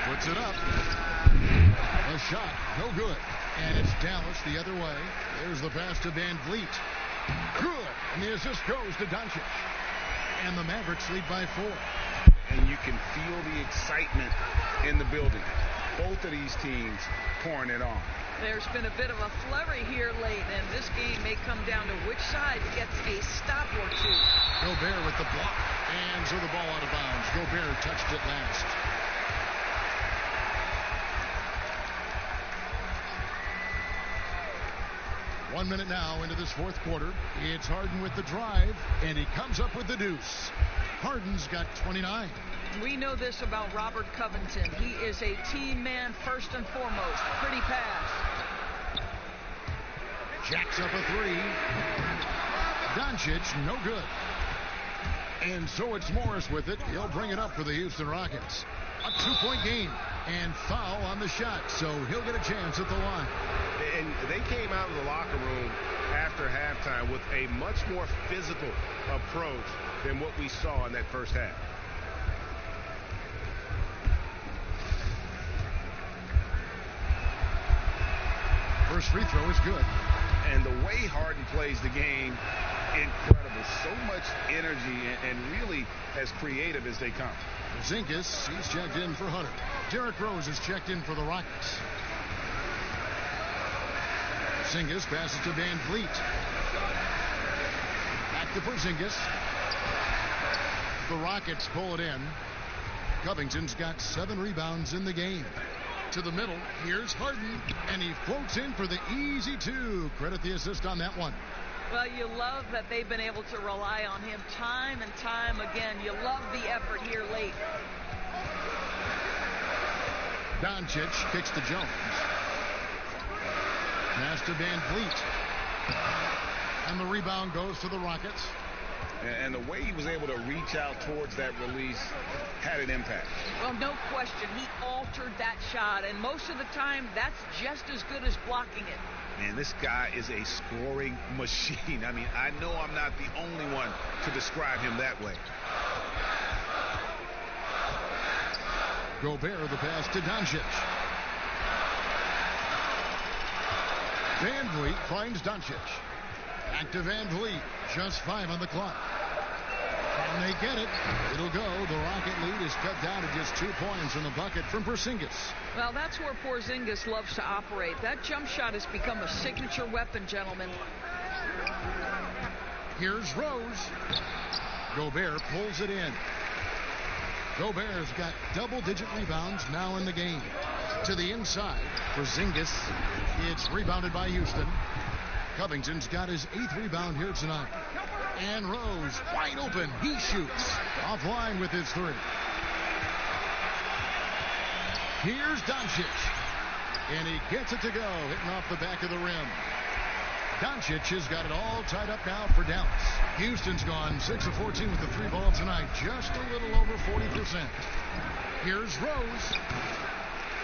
Puts it up. A shot. No good. And it's Dallas the other way. There's the pass to VanVleet. Good. And the assist goes to Doncic. And the Mavericks lead by 4. And you can feel the excitement in the building. Both of these teams pouring it on. There's been a bit of a flurry here late, and this game may come down to which side gets a stop or two. Gobert with the block. And so the ball out of bounds. Gobert touched it last. 1 minute now into this fourth quarter. It's Harden with the drive, and he comes up with the deuce. Harden's got 29. We know this about Robert Covington. He is a team man first and foremost. Pretty pass. Jacks up a three. Doncic, no good. And so it's Morris with it. He'll bring it up for the Houston Rockets. A 2-point game and foul on the shot, so he'll get a chance at the line. And they came out of the locker room after halftime with a much more physical approach than what we saw in that first half. First free throw is good. And the way Harden plays the game, incredible. So much energy and really as creative as they come. Porzingis, he's checked in for Hunter. Derrick Rose is checked in for the Rockets. Porzingis passes to Van Vliet. Back to Porzingis. The Rockets pull it in. Covington's got 7 rebounds in the game. To the middle, here's Harden, and he floats in for the easy 2. Credit the assist on that one. Well, you love that they've been able to rely on him time and time again. You love the effort here late. Doncic kicks to Jones. Pass to Van Vliet. And the rebound goes to the Rockets. And the way he was able to reach out towards that release had an impact. Well, no question. He altered that shot, and most of the time, that's just as good as blocking it. Man, this guy is a scoring machine. I mean, I know I'm not the only one to describe him that way. Gobert, the pass to Doncic. Van Vliet finds Doncic. Back to Van Vliet. Just 5 on the clock. And they get it. It'll go. The Rocket lead is cut down to just 2 points in the bucket from Porzingis. Well, that's where Porzingis loves to operate. That jump shot has become a signature weapon, gentlemen. Here's Rose. Gobert pulls it in. Gobert's got double-digit rebounds now in the game. To the inside. Porzingis. It's rebounded by Houston. Covington's got his 8th rebound here tonight. And Rose, wide open. He shoots. Offline with his 3. Here's Doncic. And he gets it to go, hitting off the back of the rim. Doncic has got it all tied up now for Dallas. Houston's gone 6 of 14 with the 3 ball tonight. Just a little over 40%. Here's Rose.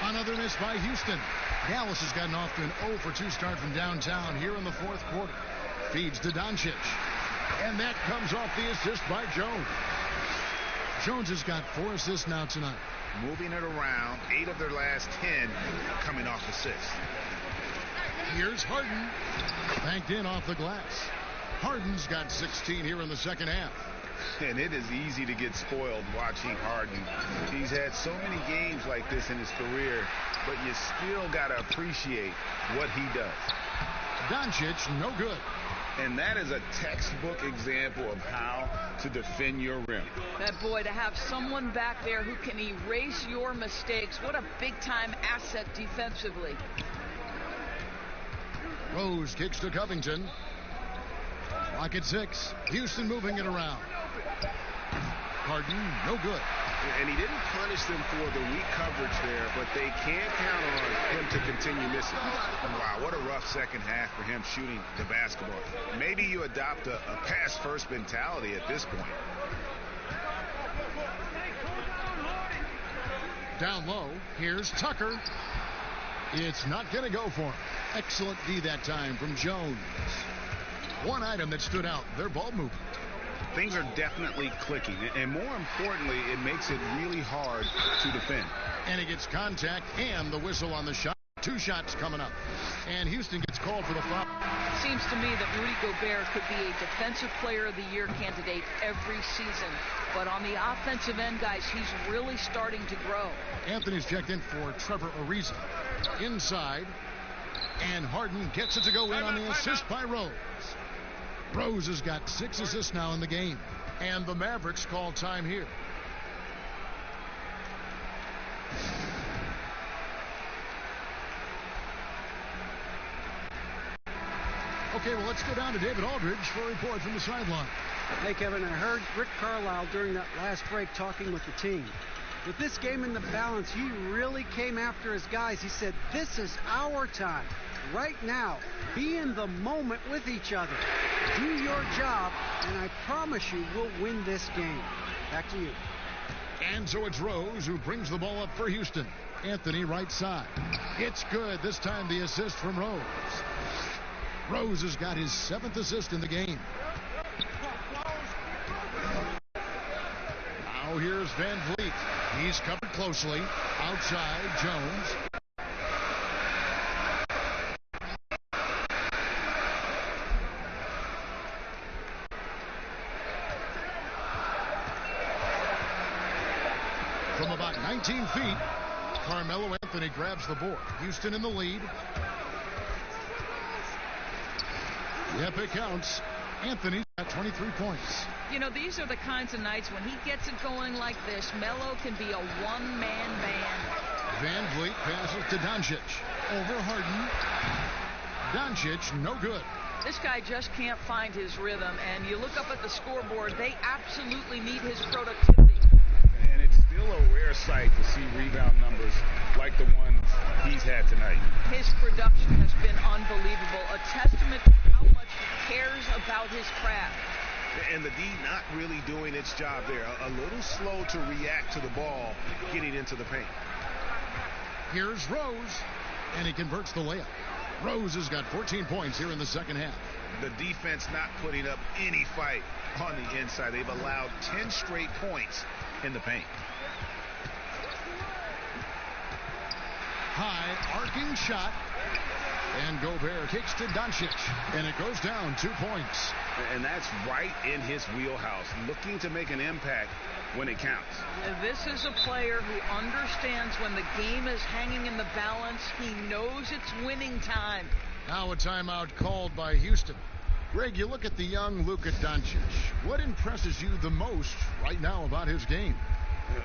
Another miss by Houston. Dallas has gotten off to an 0 for 2 start from downtown here in the fourth quarter. Feeds to Doncic. And that comes off the assist by Jones. Jones has got 4 assists now tonight. Moving it around, 8 of their last 10 coming off assists. Here's Harden. Banked in off the glass. Harden's got 16 here in the second half. And it is easy to get spoiled watching Harden. He's had so many games like this in his career, but you still got to appreciate what he does. Doncic, no good. And that is a textbook example of how to defend your rim. That boy, to have someone back there who can erase your mistakes, what a big-time asset defensively. Rose kicks to Covington. Clock at 6. Houston moving it around. Harden, no good. And he didn't punish them for the weak coverage there, but they can't count on him to continue missing. Wow, what a rough second half for him shooting the basketball. Maybe you adopt a pass-first mentality at this point. Down low, here's Tucker. It's not going to go for him. Excellent D that time from Jones. One item that stood out, their ball movement. Things are definitely clicking, and more importantly, it makes it really hard to defend. And he gets contact and the whistle on the shot. 2 shots coming up. And Houston gets called for the foul. Seems to me that Rudy Gobert could be a Defensive Player of the Year candidate every season. But on the offensive end, guys, he's really starting to grow. Anthony's checked in for Trevor Ariza. Inside. And Harden gets it to go in on the assist by Rose. Rose has got 6 assists now in the game. And the Mavericks call time here. Okay, well, let's go down to David Aldridge for a report from the sideline. Hey, Kevin, I heard Rick Carlisle during that last break talking with the team. With this game in the balance, he really came after his guys. He said, this is our time. Right now, be in the moment with each other. Do your job, and I promise you we'll win this game. Back to you. And so it's Rose who brings the ball up for Houston. Anthony right side. It's good. This time the assist from Rose. Rose has got his 7th assist in the game. Now here's Van Vliet. He's covered closely. Outside, Jones. From about 19 feet, Carmelo Anthony grabs the board. Houston in the lead. Yep, it counts. Anthony's got 23 points. You know, these are the kinds of nights when he gets it going like this. Melo can be a one-man band. Van Vliet passes to Doncic. Over Harden. Doncic, no good. This guy just can't find his rhythm, and you look up at the scoreboard, they absolutely need his productivity. And it's still a rare sight to see rebound numbers like the ones he's had tonight. His production has been unbelievable, a testament to how much he cares about his craft. And the D not really doing its job there. A little slow to react to the ball getting into the paint. Here's Rose, and he converts the layup. Rose has got 14 points here in the second half. The defense not putting up any fight on the inside. They've allowed 10 straight points in the paint. High arcing shot. And Gobert kicks to Doncic. And it goes down 2 points. And that's right in his wheelhouse. Looking to make an impact when it counts. This is a player who understands when the game is hanging in the balance. He knows it's winning time. Now a timeout called by Houston. Greg, you look at the young Luka Doncic. What impresses you the most right now about his game?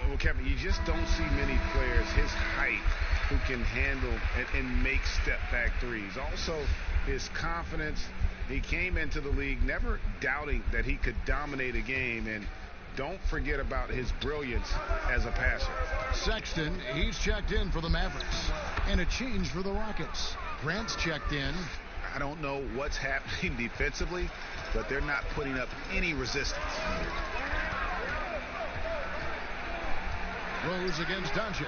Well, Kevin, you just don't see many players his height who can handle and make step-back threes. Also, his confidence. He came into the league never doubting that he could dominate a game, and don't forget about his brilliance as a passer. Sexton, he's checked in for the Mavericks. And a change for the Rockets. Grant's checked in. I don't know what's happening defensively, but they're not putting up any resistance. Rose against Doncic.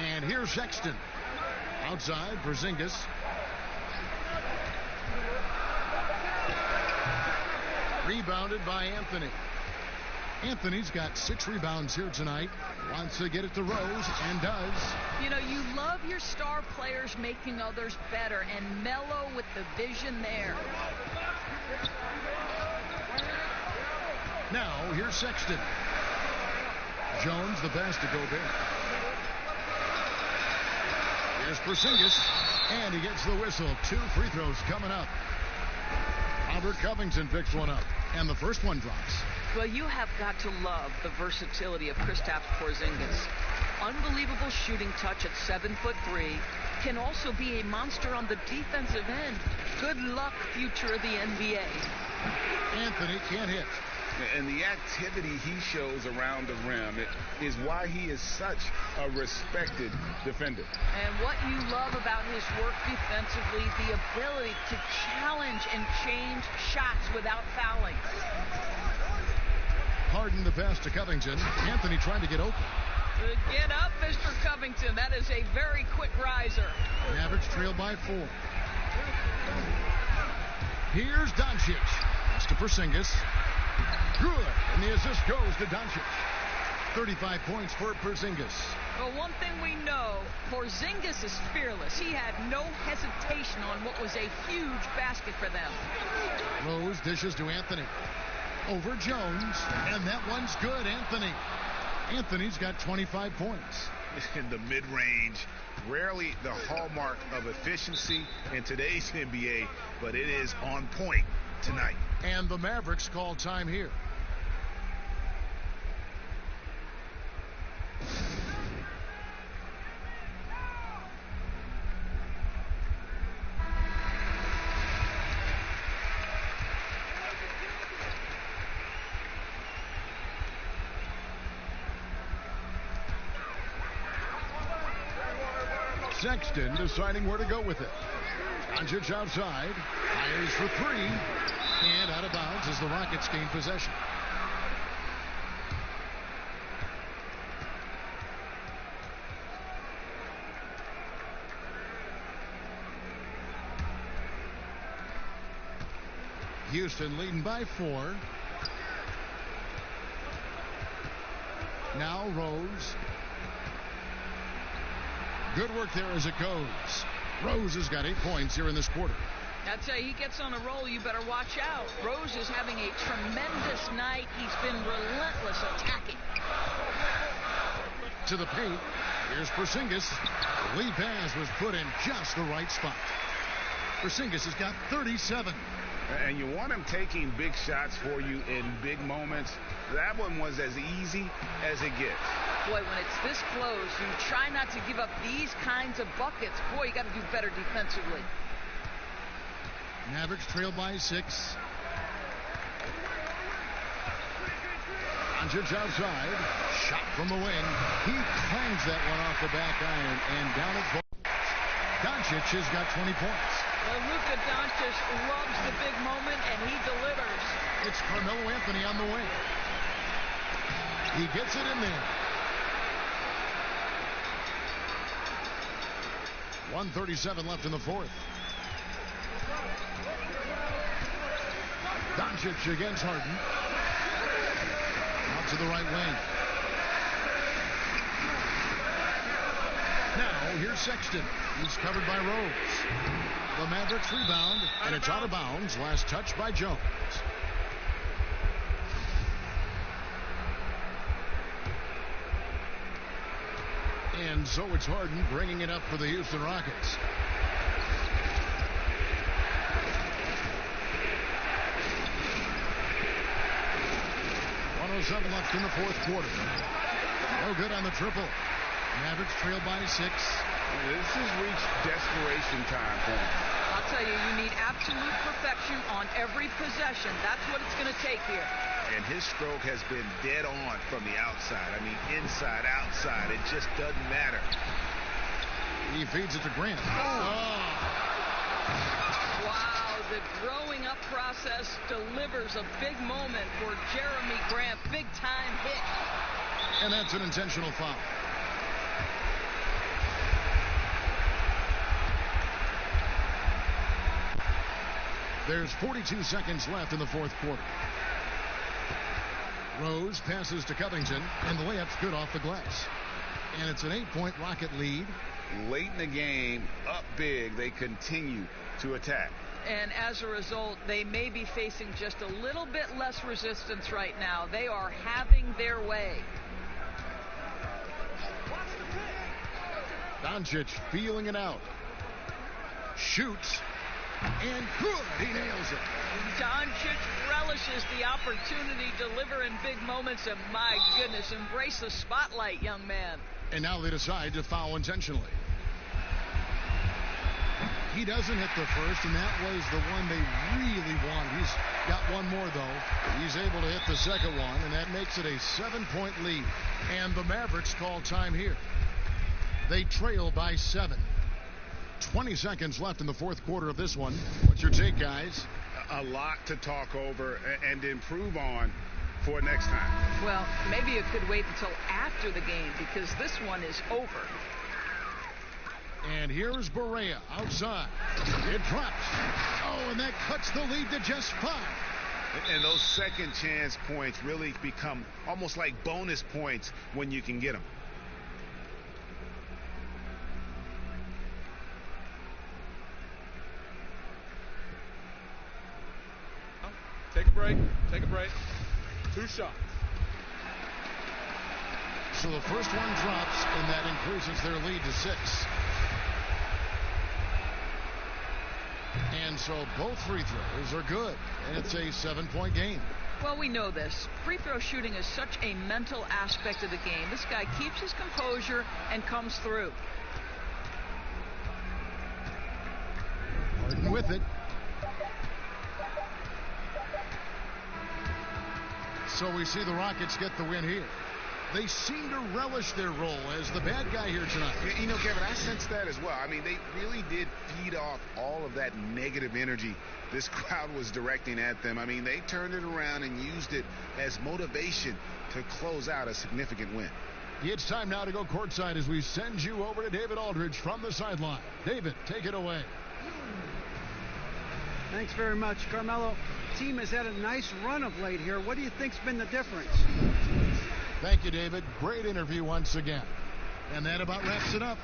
And here's Sexton. Outside, Porzingis. Rebounded by Anthony. Anthony's got 6 rebounds here tonight. Wants to get it to Rose, and does. You know, you love your star players making others better, and Melo with the vision there. Now, here's Sexton. Jones, the pass to Gobert. Here's Porzingis, and he gets the whistle. 2 free throws coming up. Robert Covington picks one up, and the first one drops. Well, you have got to love the versatility of Kristaps Porzingis. Unbelievable shooting touch at 7'3", can also be a monster on the defensive end. Good luck, future of the NBA. Anthony can't hit. And the activity he shows around the rim is why he is such a respected defender. And what you love about his work defensively, the ability to challenge and change shots without fouling. Harden the pass to Covington. Anthony trying to get open. Get up, Mr. Covington. That is a very quick riser. Mavericks trail by 4. Here's Doncic. Pass to Porzingis. Good. And the assist goes to Doncic. 35 points for Porzingis. Well, one thing we know, Porzingis is fearless. He had no hesitation on what was a huge basket for them. Rose dishes to Anthony. Over Jones. And that one's good, Anthony. Anthony's got 25 points. In the mid-range, rarely the hallmark of efficiency in today's NBA, but it is on point tonight. And the Mavericks call time here. Sexton deciding where to go with it. Doncic outside, fires for three, and out of bounds as the Rockets gain possession. Houston leading by 4. Now Rose. Good work there as it goes. Rose has got 8 points here in this quarter. I'd say he gets on a roll, you better watch out. Rose is having a tremendous night. He's been relentless attacking. To the paint. Here's Porzingis. The lead pass was put in just the right spot. Porzingis has got 37. And you want him taking big shots for you in big moments. That one was as easy as it gets. Boy, when it's this close, you try not to give up these kinds of buckets. Boy, you got to do better defensively. Mavericks trail by 6. Doncic outside. Shot from the wing. He clangs that one off the back iron and down it goes. Doncic has got 20 points. Well, Luka Doncic loves the big moment, and he delivers. It's Carmelo Anthony on the wing. He gets it in there. 1:37 left in the fourth. Doncic against Harden. Out to the right wing. Now, here's Sexton. He's covered by Rose. The Mavericks rebound, and it's out of bounds. Last touch by Jones. And so it's Harden bringing it up for the Houston Rockets. .107 left in the fourth quarter. No good on the triple. Mavericks trail by 6. This has reached desperation time for him. I'll tell you, you need absolute perfection on every possession. That's what it's going to take here. And his stroke has been dead on from the outside. I mean, inside, outside. It just doesn't matter. He feeds it to Grant. Wow, the growing up process delivers a big moment for Jeremy Grant. Big time hit. And that's an intentional foul. There's 42 seconds left in the fourth quarter. Rose passes to Covington, and the layup's good off the glass. And it's an 8-point Rocket lead. Late in the game, up big, they continue to attack. And as a result, they may be facing just a little bit less resistance right now. They are having their way. Doncic feeling it out. Shoots. And good. He nails it. Doncic relishes the opportunity to deliver in big moments. And my goodness, embrace the spotlight, young man. And now they decide to foul intentionally. He doesn't hit the first, and that was the one they really want. He's got one more, though. He's able to hit the second one, and that makes it a 7-point lead. And the Mavericks call time here. They trail by 7. 20 seconds left in the fourth quarter of this one. What's your take, guys? A lot to talk over and improve on for next time. Well, maybe it could wait until after the game because this one is over. And here's Barea outside. It drops. Oh, and that cuts the lead to just 5. And those second chance points really become almost like bonus points when you can get them. Take a break. Take a break. 2 shots. So the first one drops, and that increases their lead to 6. And so both free throws are good, and it's a 7-point game. Well, we know this. Free throw shooting is such a mental aspect of the game. This guy keeps his composure and comes through. Harden with it. So we see the Rockets get the win here. They seem to relish their role as the bad guy here tonight. You know, Kevin, I sense that as well. I mean, they really did feed off all of that negative energy this crowd was directing at them. I mean, they turned it around and used it as motivation to close out a significant win. It's time now to go courtside as we send you over to David Aldridge from the sideline. David, take it away. Thanks very much, Carmelo. Team has had a nice run of late here. What do you think's been the difference? Thank you, David. Great interview once again. And that about wraps it up.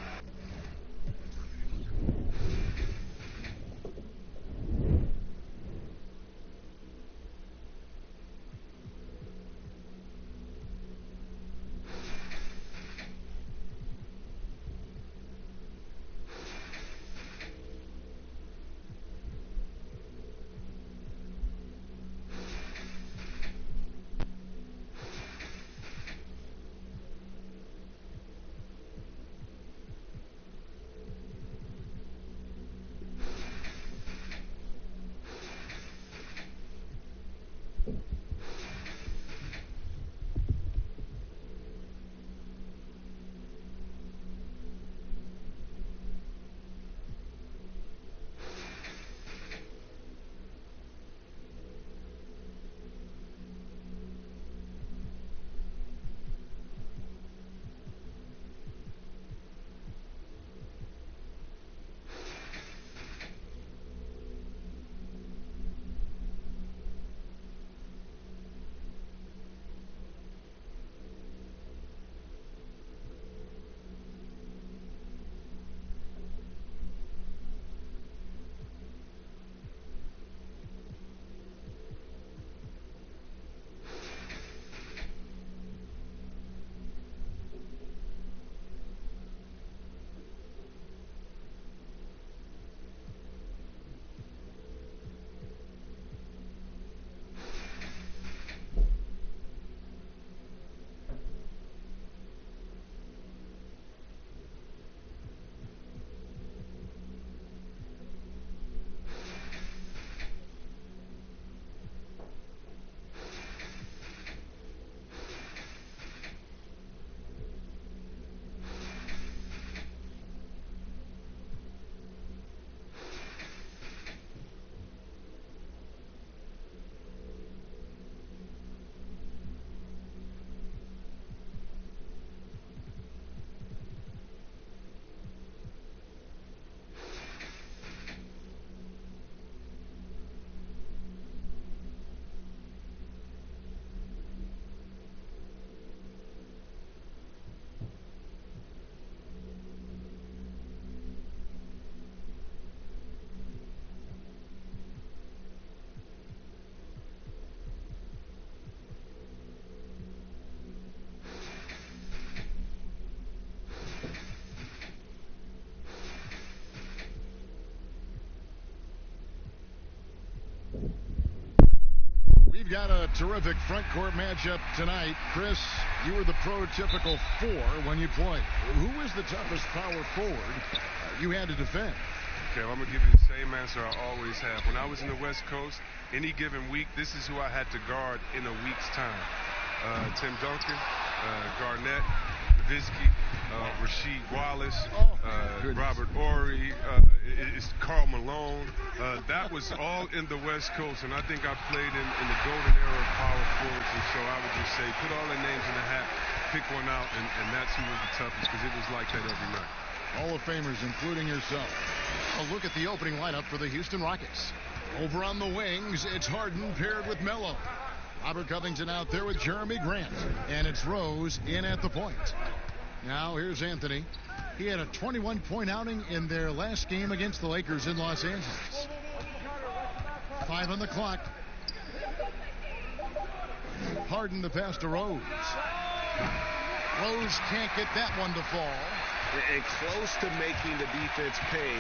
We've got a terrific front court matchup tonight. Chris, you were the prototypical 4 when you played. Who was the toughest power forward you had to defend? Okay, well, I'm going to give you the same answer I always have. When I was in the West Coast, any given week, this is who I had to guard in a week's time. Tim Duncan, Garnett, Nowitzki, Rasheed Wallace, Robert Horry, it's Karl Malone. That was all in the West Coast, and I think I played in the golden era of power forwards, and so I would just say put all their names in the hat, pick one out, and that's who was the toughest, because it was like that every night. Hall of Famers, including yourself. A look at the opening lineup for the Houston Rockets. Over on the wings, it's Harden paired with Melo. Robert Covington out there with Jeremy Grant. And it's Rose in at the point. Now here's Anthony. He had a 21-point outing in their last game against the Lakers in Los Angeles. 5 on the clock. Harden the pass to Rose. Rose can't get that one to fall. And close to making the defense pay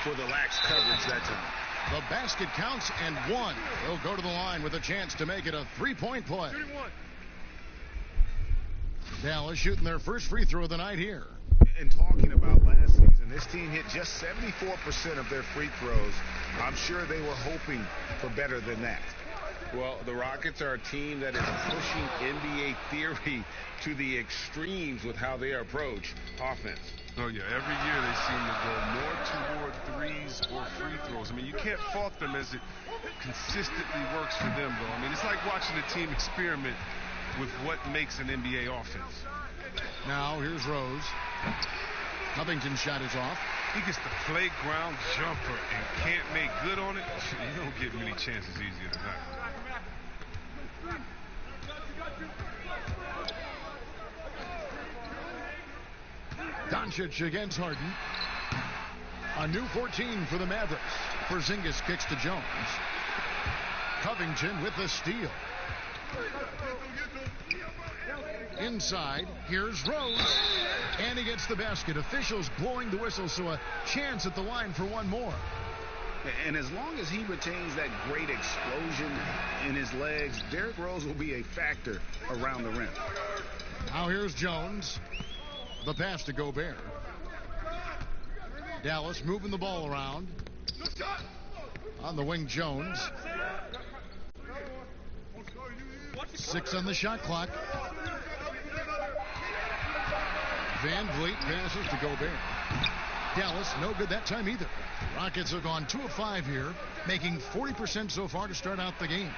for the lax coverage that time. The basket counts and 1. They'll go to the line with a chance to make it a 3-point play. Dallas shooting their first free throw of the night here. And talking about last season, this team hit just 74% of their free throws. I'm sure they were hoping for better than that. Well, the Rockets are a team that is pushing NBA theory to the extremes with how they approach offense. Oh, yeah. Every year they seem to go more toward threes or free throws. I mean, you can't fault them as it consistently works for them, though. I mean, it's like watching a team experiment with what makes an NBA offense. Now, here's Rose. Covington's shot is off. He gets the playground jumper and can't make good on it. You don't get many chances easier than that. Doncic against Harden. A new 14 for the Mavericks. Porzingis kicks to Jones. Covington with the steal. Inside, here's Rose. And he gets the basket. Officials blowing the whistle, so a chance at the line for one more. And as long as he retains that great explosion in his legs, Derrick Rose will be a factor around the rim. Now here's Jones. The pass to Gobert. Dallas moving the ball around. On the wing, Jones. 6 on the shot clock. Van Vliet passes to Gobert. Dallas, no good that time either. Rockets have gone 2 of 5 here, making 40% so far to start out the game.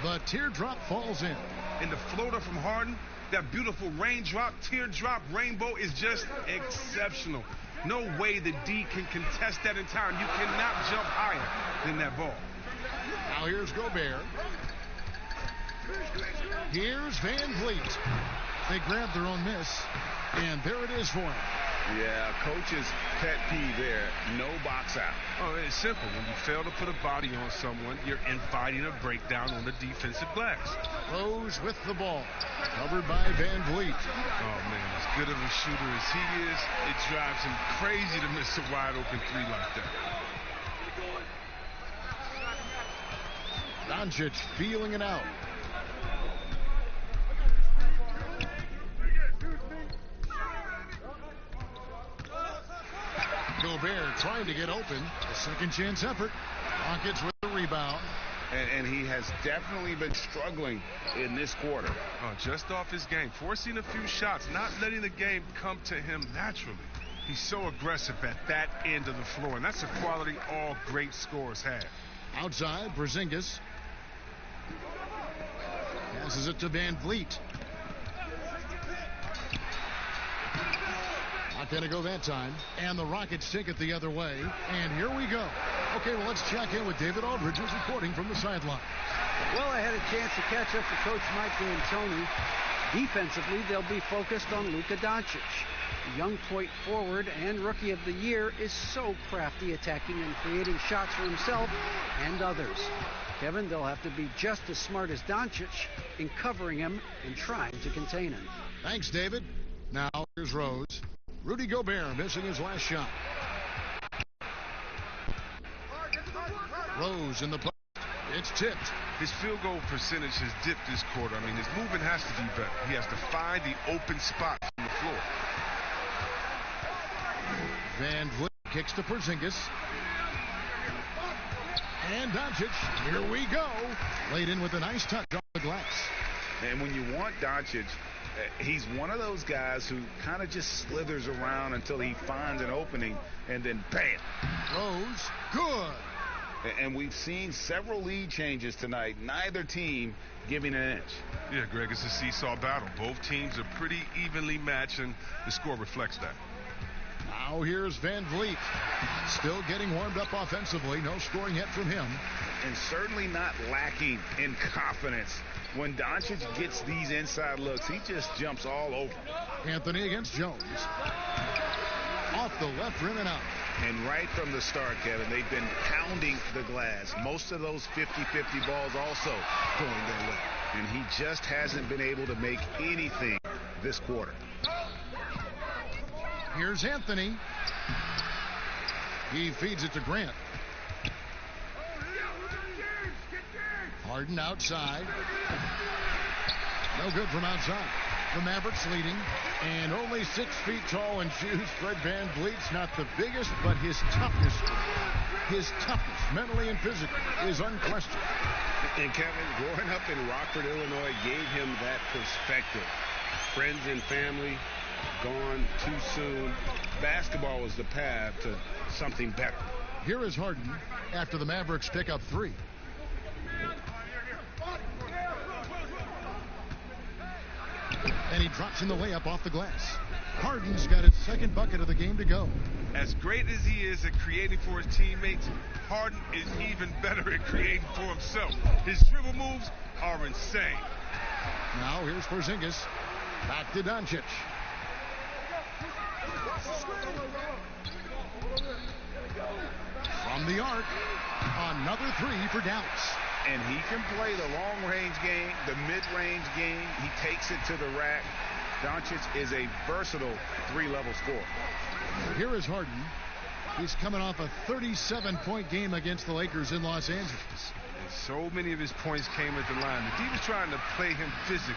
The teardrop falls in. And the floater from Harden, that beautiful raindrop, teardrop, rainbow is just exceptional. No way the D can contest that in time. You cannot jump higher than that ball. Now here's Gobert. Here's Van Vliet. They grabbed their own miss, and there it is for him. Yeah, coach's pet peeve there. No box out. Oh, it's simple. When you fail to put a body on someone, you're inviting a breakdown on the defensive glass. Rose with the ball. Covered by Van Vliet. Oh, man, as good of a shooter as he is, it drives him crazy to miss a wide-open three like that. Doncic feeling it out. Gobert trying to get open. A second chance effort. Rockets with the rebound. And he has definitely been struggling in this quarter. Oh, just off his game. Forcing a few shots, not letting the game come to him naturally. He's so aggressive at that end of the floor, and that's a quality all great scorers have. Outside, Porzingis. Passes it to Van Vliet. Not going to go that time. And the Rockets take it the other way. And here we go. Okay, well, let's check in with David Aldridge, who's reporting from the sideline. Well, I had a chance to catch up with Coach Mike D'Antoni. Defensively, they'll be focused on Luka Doncic. The young point forward and rookie of the year is so crafty, attacking and creating shots for himself and others. Kevin, they'll have to be just as smart as Doncic in covering him and trying to contain him. Thanks, David. Now here's Rose. Rudy Gobert missing his last shot. Rose in the post. It's tipped. His field goal percentage has dipped this quarter. I mean, his movement has to be better. He has to find the open spot from the floor. Van Vliet kicks to Porzingis. And Doncic, here we go. Laid in with a nice touch off the glass. And when you want Doncic, he's one of those guys who kind of just slithers around until he finds an opening, and then bam. Rose, good. And we've seen several lead changes tonight, neither team giving an inch. Yeah, Greg, it's a seesaw battle. Both teams are pretty evenly matched, and the score reflects that. Now here's Van Vliet. Still getting warmed up offensively. No scoring yet from him. And certainly not lacking in confidence. When Doncic gets these inside looks, he just jumps all over. Anthony against Jones. Off the left rim and out. And right from the start, Kevin, they've been pounding the glass. Most of those 50-50 balls also going their way. And he just hasn't been able to make anything this quarter. Here's Anthony. He feeds it to Grant. Harden outside. No good from outside. The Mavericks leading, and only 6 feet tall in shoes. Fred VanVleet's not the biggest, but his toughness, mentally and physically, is unquestioned. And Kevin, growing up in Rockford, Illinois, gave him that perspective. Friends and family gone too soon. Basketball was the path to something better. Here is Harden after the Mavericks pick up 3. And he drops in the layup off the glass. Harden's got his second bucket of the game to go. As great as he is at creating for his teammates, Harden is even better at creating for himself. His dribble moves are insane. Now here's Porzingis. Back to Doncic. From the arc, another 3 for Dallas. And he can play the long-range game, the mid-range game. He takes it to the rack. Doncic is a versatile 3-level scorer. Here is Harden. He's coming off a 37-point game against the Lakers in Los Angeles. And so many of his points came at the line. The D was trying to play him physically.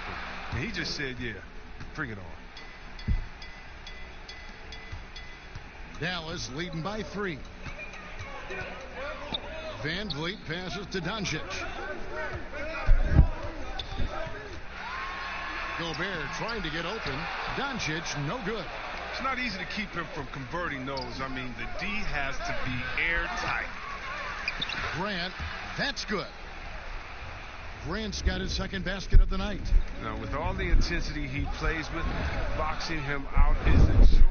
And he just said, yeah, bring it on. Dallas leading by 3. VanVleet passes to Doncic. Gobert trying to get open. Doncic, no good. It's not easy to keep him from converting those. I mean, the D has to be airtight. Grant, that's good. Grant's got his second basket of the night. Now, with all the intensity he plays with, boxing him out is a chore.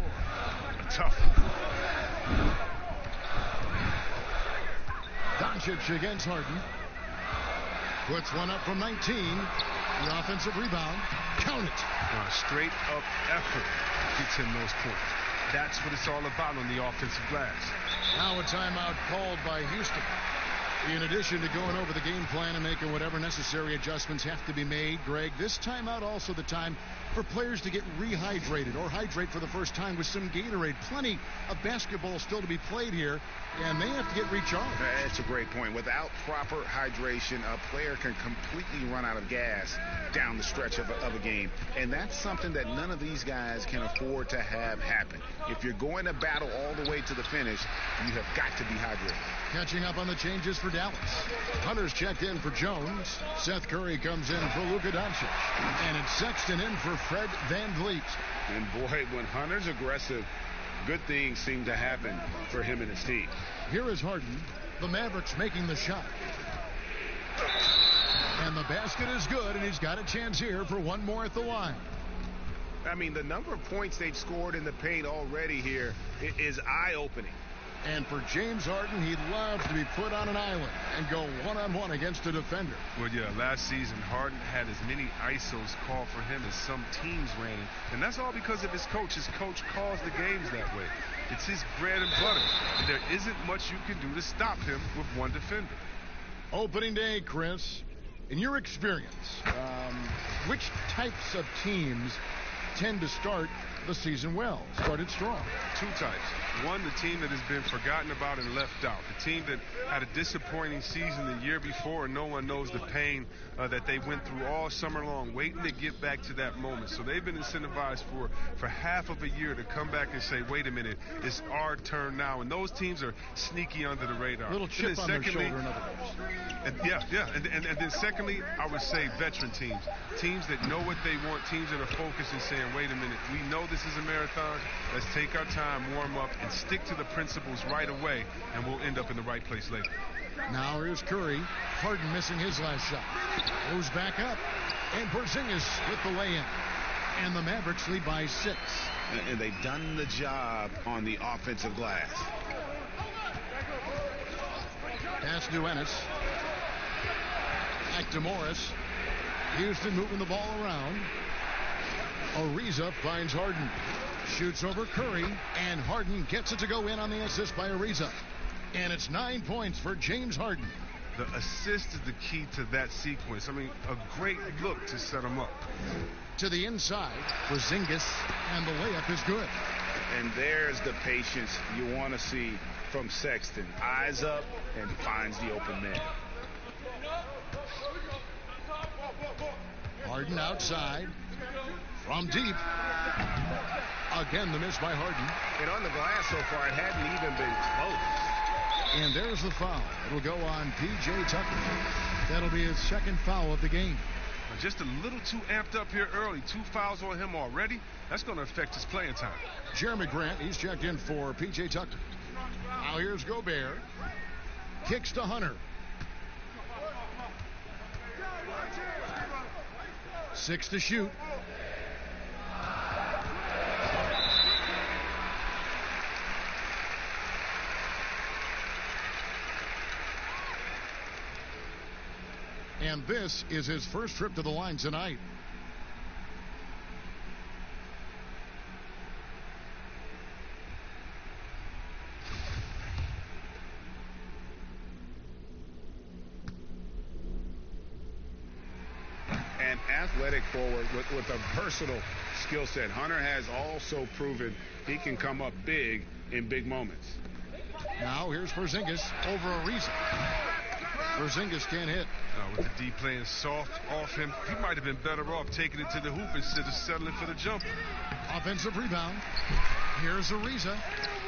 A tough one. Doncic against Harden. Puts one up from 19. The offensive rebound. Count it. Straight up effort gets him those points. That's what it's all about on the offensive glass. Now a timeout called by Houston. In addition to going over the game plan and making whatever necessary adjustments have to be made, Greg, this timeout also the time for players to get rehydrated or hydrate for the first time with some Gatorade. Plenty of basketball still to be played here, and they have to get recharged. That's a great point. Without proper hydration, a player can completely run out of gas down the stretch of a game. And that's something that none of these guys can afford to have happen. If you're going to battle all the way to the finish, you have got to be hydrated. Catching up on the changes for Dallas. Hunter's checked in for Jones. Seth Curry comes in for Luka Doncic. And it's Sexton in for Fred VanVleet. And boy, when Hunter's aggressive, good things seem to happen for him and his team. Here is Harden. The Mavericks making the shot. And the basket is good, and he's got a chance here for one more at the line. I mean, the number of points they've scored in the paint already here is eye-opening. And for James Harden, he loves to be put on an island and go one-on-one against a defender. Well, yeah, last season, Harden had as many ISOs called for him as some teams ran in. And that's all because of his coach. His coach calls the games that way. It's his bread and butter. And there isn't much you can do to stop him with one defender. Opening day, Chris, in your experience, which types of teams tend to start the season well, started strong? 2 types. One, the team that has been forgotten about and left out. The team that had a disappointing season the year before, and no one knows the pain that they went through all summer long, waiting to get back to that moment. So they've been incentivized for half of a year to come back and say, wait a minute, it's our turn now. And those teams are sneaky under the radar. Little chip on their shoulder, in other words. And then secondly, I would say veteran teams. Teams that know what they want, teams that are focused and saying, wait a minute, we know this is a marathon. Let's take our time, warm up, and stick to the principles right away, and we'll end up in the right place later. Now here's Curry. Harden missing his last shot. Moves back up. And Porzingis with the lay-in. And the Mavericks lead by 6. And they've done the job on the offensive glass. Pass to Ennis. Back to Morris. Houston moving the ball around. Ariza finds Harden. Shoots over Curry, and Harden gets it to go in on the assist by Ariza. And it's 9 points for James Harden. The assist is the key to that sequence. I mean, a great look to set him up. To the inside for Porzingis, and the layup is good. And there's the patience you want to see from Sexton. Eyes up and finds the open man. Harden outside. From deep. Again, the miss by Harden. And on the glass so far, it hadn't even been close. And there's the foul. It'll go on P.J. Tucker. That'll be his second foul of the game. Just a little too amped up here early. 2 fouls on him already. That's going to affect his playing time. Jeremy Grant, he's checked in for P.J. Tucker. Now here's Gobert. Kicks to Hunter. 6 to shoot. And this is his first trip to the line tonight. An athletic forward with a versatile skill set. Hunter has also proven he can come up big in big moments. Now here's Porzingis over Ariza. Porzingis can't hit. With the D playing soft off him, he might have been better off taking it to the hoop instead of settling for the jumper. Offensive rebound. Here's Ariza.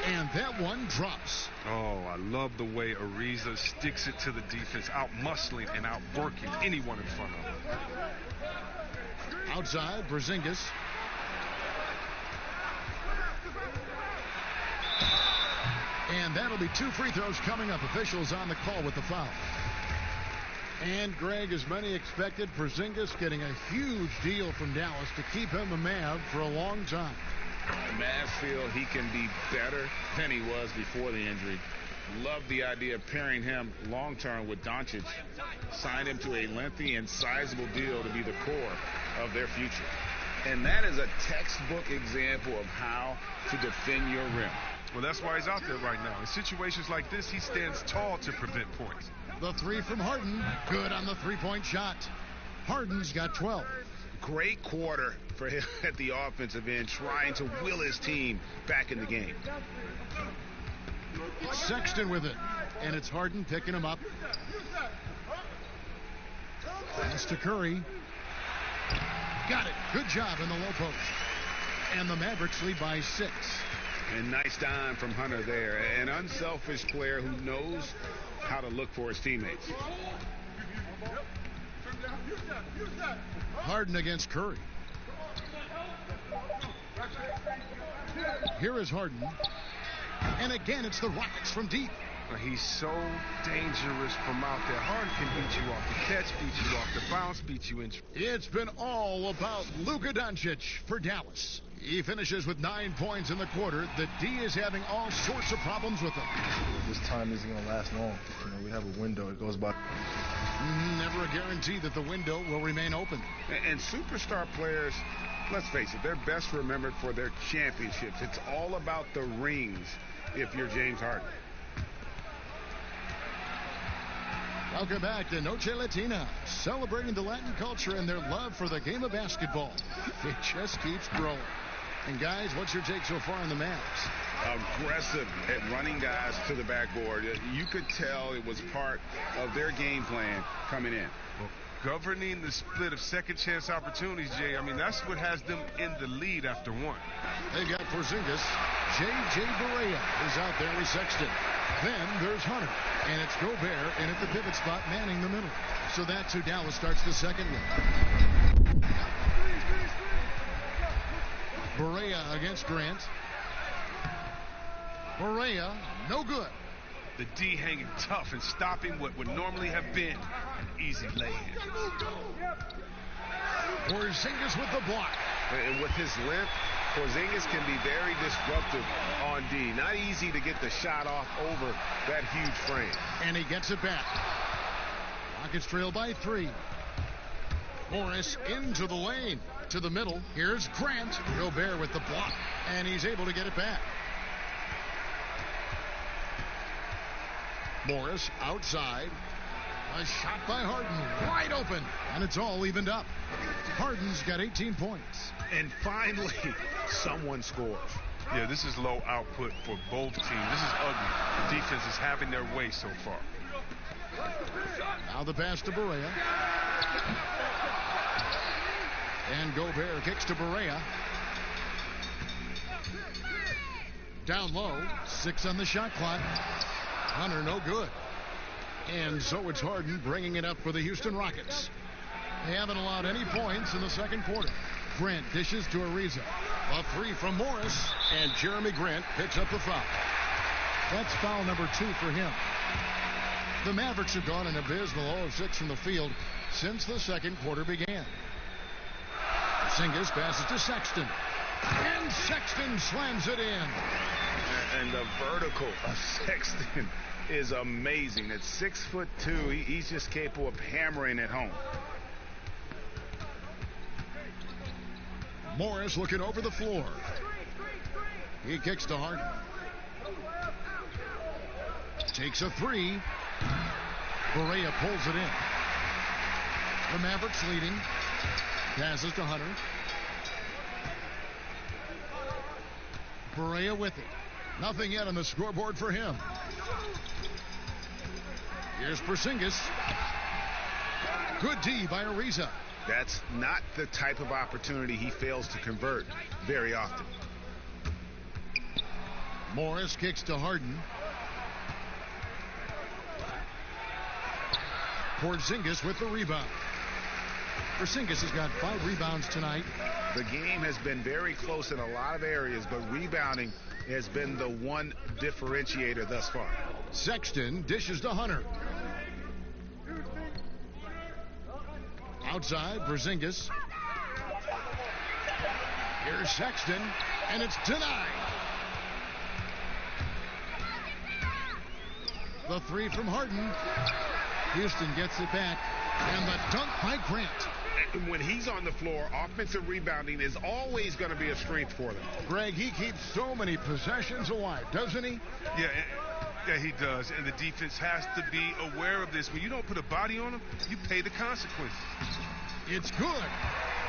And that one drops. Oh, I love the way Ariza sticks it to the defense, out-muscling and out-working anyone in front of him. Outside, Porzingis. And that'll be 2 free throws coming up. Officials on the call with the foul. And, Greg, as many expected, Porzingis getting a huge deal from Dallas to keep him a Mav for a long time. The Mavs feel he can be better than he was before the injury. Love the idea of pairing him long-term with Doncic. Signed him to a lengthy and sizable deal to be the core of their future. And that is a textbook example of how to defend your rim. Well, that's why he's out there right now. In situations like this, he stands tall to prevent points. The 3 from Harden. Good on the 3-point shot. Harden's got 12. Great quarter for him at the offensive end, trying to will his team back in the game. Sexton with it. And it's Harden picking him up. Pass to Curry. Got it. Good job in the low post. And the Mavericks lead by 6. And nice dime from Hunter there. An unselfish player who knows how to look for his teammates. Harden against Curry. Here is Harden. And again, it's the Rockets from deep. He's so dangerous from out there. Harden can beat you off the catch, beat you off the bounce, beat you in. It's been all about Luka Doncic for Dallas. He finishes with 9 points in the quarter. The D is having all sorts of problems with him. This time isn't going to last long. You know, we have a window. It goes by. Never a guarantee that the window will remain open. And superstar players, let's face it, they're best remembered for their championships. It's all about the rings if you're James Harden. Welcome back to Noche Latina, celebrating the Latin culture and their love for the game of basketball. It just keeps growing. And guys, what's your take so far on the Mavs? Aggressive at running guys to the backboard. You could tell it was part of their game plan coming in. Well, governing the split of second chance opportunities, Jay, I mean, that's what has them in the lead after one. They got Porzingis. J.J. Barea is out there with Sexton. Then there's Hunter. And it's Gobert in at the pivot spot, manning the middle. So that's who Dallas starts the second with. Barea against Grant. Barea, no good. The D hanging tough and stopping what would normally have been an easy lay-in. Porzingis with the block. And with his length, Porzingis can be very disruptive on D. Not easy to get the shot off over that huge frame. And he gets it back. Rockets trail by 3. Morris into the lane. To the middle. Here's Grant. Gobert with the block. And he's able to get it back. Morris outside. A shot by Harden. Wide open. And it's all evened up. Harden's got 18 points. And finally, someone scores. Yeah, this is low output for both teams. This is ugly. The defense is having their way so far. Now the pass to Barea. And Gobert kicks to Barea. Down low, 6 on the shot clock. Hunter, no good. And so it's Harden bringing it up for the Houston Rockets. They haven't allowed any points in the second quarter. Grant dishes to Ariza. A 3 from Morris, and Jeremy Grant picks up the foul. That's foul number 2 for him. The Mavericks have gone an abysmal 0 of 6 from the field since the second quarter began. Porzingis passes to Sexton. And Sexton slams it in. And the vertical of Sexton is amazing. At 6'2", he's just capable of hammering it home. Morris looking over the floor. He kicks to Harden. Takes a 3. Barea pulls it in. The Mavericks leading. Passes to Hunter. Barea with it. Nothing yet on the scoreboard for him. Here's Porzingis. Good D by Ariza. That's not the type of opportunity he fails to convert very often. Morris kicks to Harden. Porzingis with the rebound. Porzingis has got 5 rebounds tonight. The game has been very close in a lot of areas, but rebounding has been the one differentiator thus far. Sexton dishes to Hunter. Outside, Porzingis. Here's Sexton, and it's denied. The 3 from Harden. Houston gets it back, and the dunk by Grant. And when he's on the floor, offensive rebounding is always going to be a strength for them. Greg, he keeps so many possessions alive, doesn't he? Yeah, he does. And the defense has to be aware of this. When you don't put a body on him, you pay the consequences. It's good.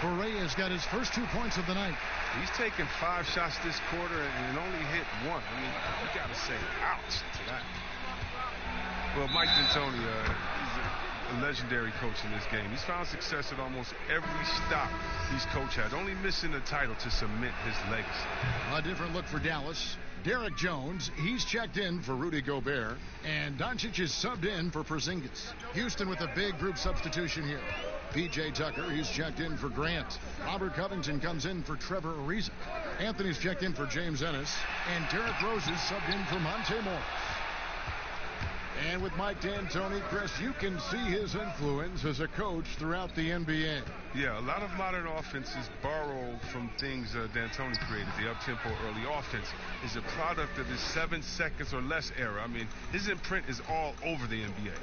Barea's got his first 2 points of the night. He's taken 5 shots this quarter and only hit 1. I mean, you got to say ouch to that. Well, Mike D'Antoni, he's a legendary coach in this game. He's found success at almost every stop he's coached had, only missing the title to cement his legacy. A different look for Dallas. Derek Jones, he's checked in for Rudy Gobert, and Doncic is subbed in for Porzingis. Houston with a big group substitution here. P.J. Tucker, he's checked in for Grant. Robert Covington comes in for Trevor Ariza. Anthony's checked in for James Ennis, and Derrick Rose is subbed in for Monte Morris. And with Mike D'Antoni, Chris, you can see his influence as a coach throughout the NBA. Yeah, a lot of modern offenses borrow from things D'Antoni created. The up-tempo early offense is a product of his 7 seconds or less era. I mean, his imprint is all over the NBA.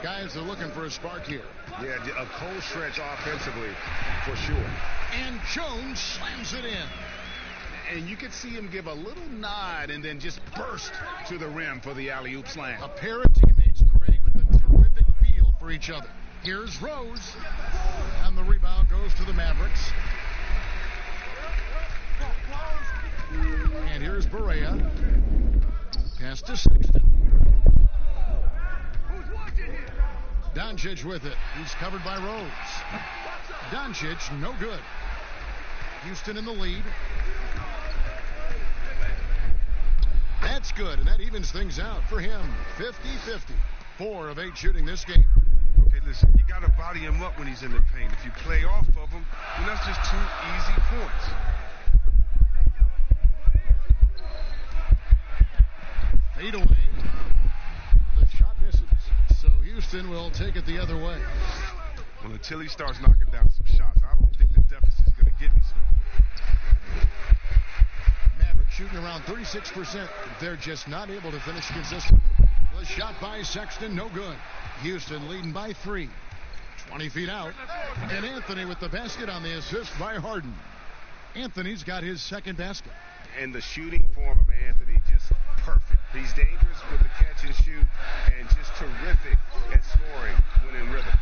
Guys are looking for a spark here. Yeah, a cold stretch offensively, for sure. And Jones slams it in. And you could see him give a little nod and then just burst to the rim for the alley-oop slam. A pair of teammates, Craig, with a terrific feel for each other. Here's Rose, and the rebound goes to the Mavericks. And here's Barea. Pass to Sexton. Doncic with it. He's covered by Rose. Doncic, no good. Houston in the lead. That's good, and that evens things out for him. 50-50. 4 of 8 shooting this game. Okay, listen, you got to body him up when he's in the paint. If you play off of him, then that's just 2 easy points. Fade away. The shot misses. So Houston will take it the other way. Well, until he starts knocking down some shots, I don't think the deficit's going to get me some. Shooting around 36%. They're just not able to finish consistently. The shot by Sexton, no good. Houston leading by 3. 20 feet out. And Anthony with the basket on the assist by Harden. Anthony's got his second basket. And the shooting form of Anthony, just perfect. He's dangerous with the catch and shoot and just terrific at scoring when in rhythm.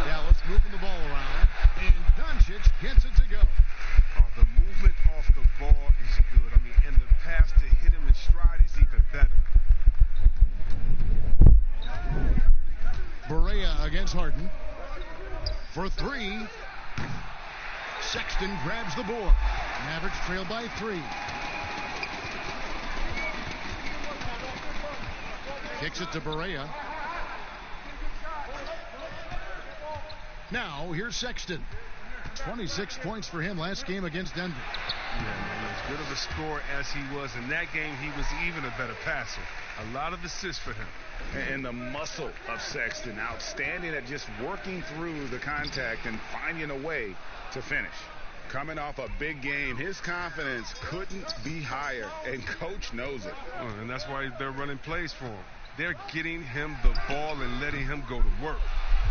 Dallas moving the ball around. And Doncic gets it to go. The movement off the ball is good. I mean, and the pass to hit him in stride is even better. Barea against Harden. three. Sexton grabs the board. Mavericks trail by 3. Kicks it to Barea. Now, here's Sexton. 26 points for him last game against Denver. Yeah, man, as good of a scorer as he was in that game, he was even a better passer. A lot of assists for him. And the muscle of Sexton, outstanding at just working through the contact and finding a way to finish. Coming off a big game, his confidence couldn't be higher, and coach knows it. Oh, and that's why they're running plays for him. They're getting him the ball and letting him go to work.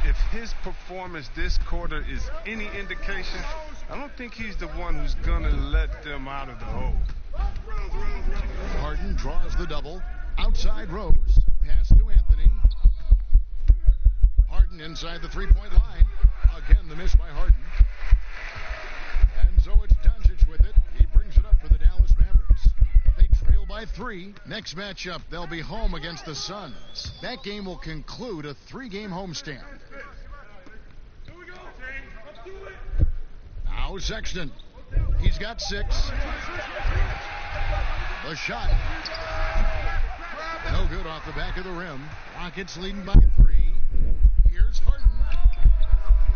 If his performance this quarter is any indication, I don't think he's the one who's going to let them out of the hole. Harden draws the double. Outside Rose. Pass to Anthony. Harden inside the three-point line. Again, the miss by Harden. And so it's Doncic with it. He brings it up for the Dallas Mavericks. They trail by 3. Next matchup, they'll be home against the Suns. That game will conclude a 3-game homestand. Now Sexton. He's got 6. The shot. No good off the back of the rim. Rockets leading by 3. Here's Harden.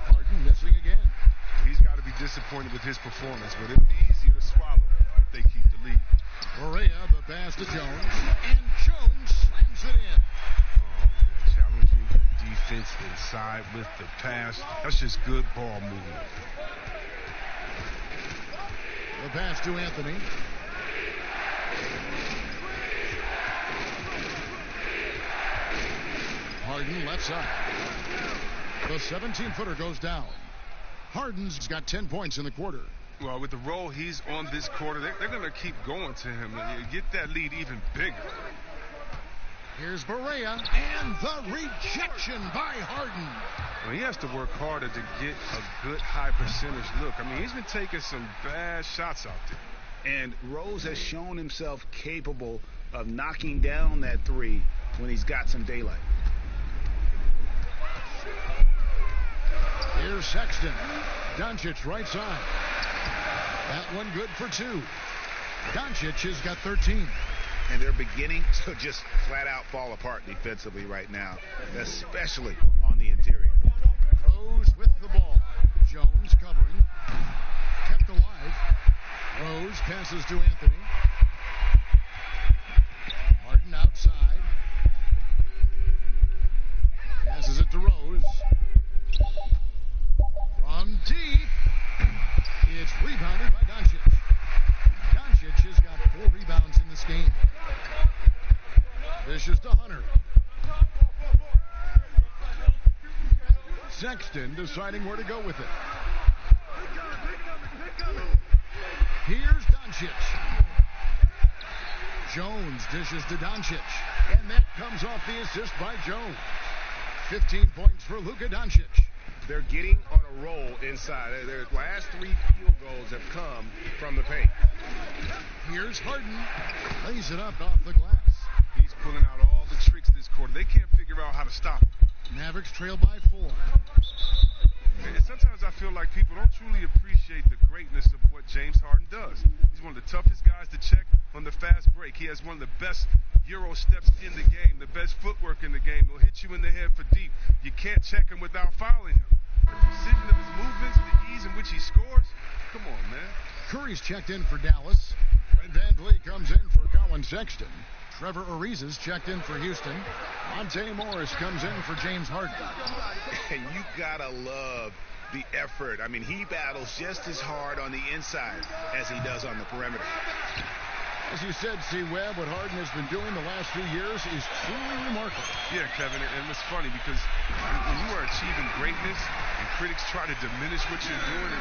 Harden missing again. He's got to be disappointed with his performance, but it'll be easier to swallow if they keep the lead. Barea, the pass to Jones. And Jones slams it in. Oh, challenging the defense inside with the pass. That's just good ball movement. The pass to Anthony. Harden left side. The 17-footer goes down. Harden's got 10 points in the quarter. Well, with the role he's on this quarter, they're going to keep going to him and get that lead even bigger. Here's Barea, and the rejection by Harden. Well, he has to work harder to get a good high percentage look. I mean, he's been taking some bad shots out there. And Rose has shown himself capable of knocking down that 3 when he's got some daylight. Here's Sexton. Doncic right side. That one good for 2. Doncic has got 13. And they're beginning to just flat out fall apart defensively right now, especially on the interior. Rose with the ball. Jones covering. Kept alive. Rose passes to Anthony. Harden outside. Passes it to Rose. From deep. It's rebounded by Doncic. Doncic has got 4 rebounds in this game. Dishes to Hunter. Sexton deciding where to go with it. Here's Doncic. Jones dishes to Doncic. And that comes off the assist by Jones. 15 points for Luka Doncic. They're getting on a roll inside. Their last 3 field goals have come from the paint. Here's Harden. Lays it up off the glass. He's pulling out all the tricks this quarter. They can't figure out how to stop him. Mavericks trail by 4. And sometimes I feel like people don't truly appreciate the greatness of what James Harden does. He's one of the toughest guys to check on the fast break. He has one of the best Euro steps in the game, the best footwork in the game. He'll hit you in the head for deep. You can't check him without fouling him. The precision of his movements, the ease in which he scores. Come on, man. Curry's checked in for Dallas. Fred VanVleet comes in for Colin Sexton. Trevor Ariza's checked in for Houston. Monte Morris comes in for James Harden. And you gotta love the effort. I mean, he battles just as hard on the inside as he does on the perimeter. As you said, C-Webb, what Harden has been doing the last few years is truly remarkable. Yeah, Kevin, and it's funny because when you are achieving greatness and critics try to diminish what you're doing,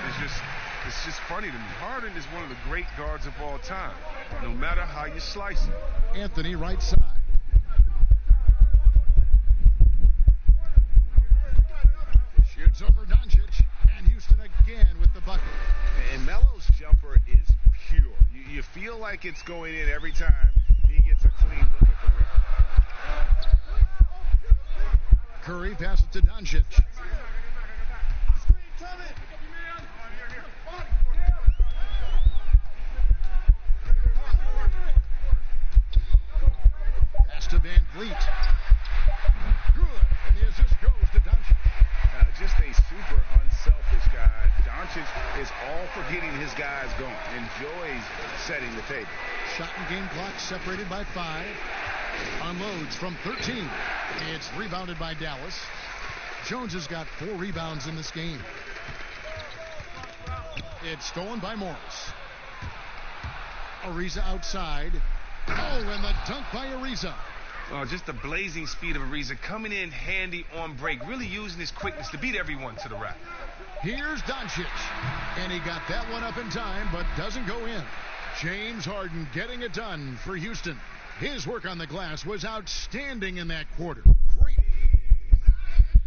it's just funny to me. Harden is one of the great guards of all time, no matter how you slice it. Anthony right side. Shoots over Doncic, and Houston again with the bucket. And Melo's jumper is pure. You feel like it's going in every time he gets a clean look at the rim. Curry passes to Doncic. all for getting his guys going. Enjoys setting the table. Shot and game clock separated by 5. Unloads from 13. It's rebounded by Dallas. Jones has got 4 rebounds in this game. It's stolen by Morris. Ariza outside. Oh, and the dunk by Ariza. Oh, just the blazing speed of Ariza, coming in handy on break, really using his quickness to beat everyone to the rack. Here's Doncic, and he got that one up in time, but doesn't go in. James Harden getting it done for Houston. His work on the glass was outstanding in that quarter. Great.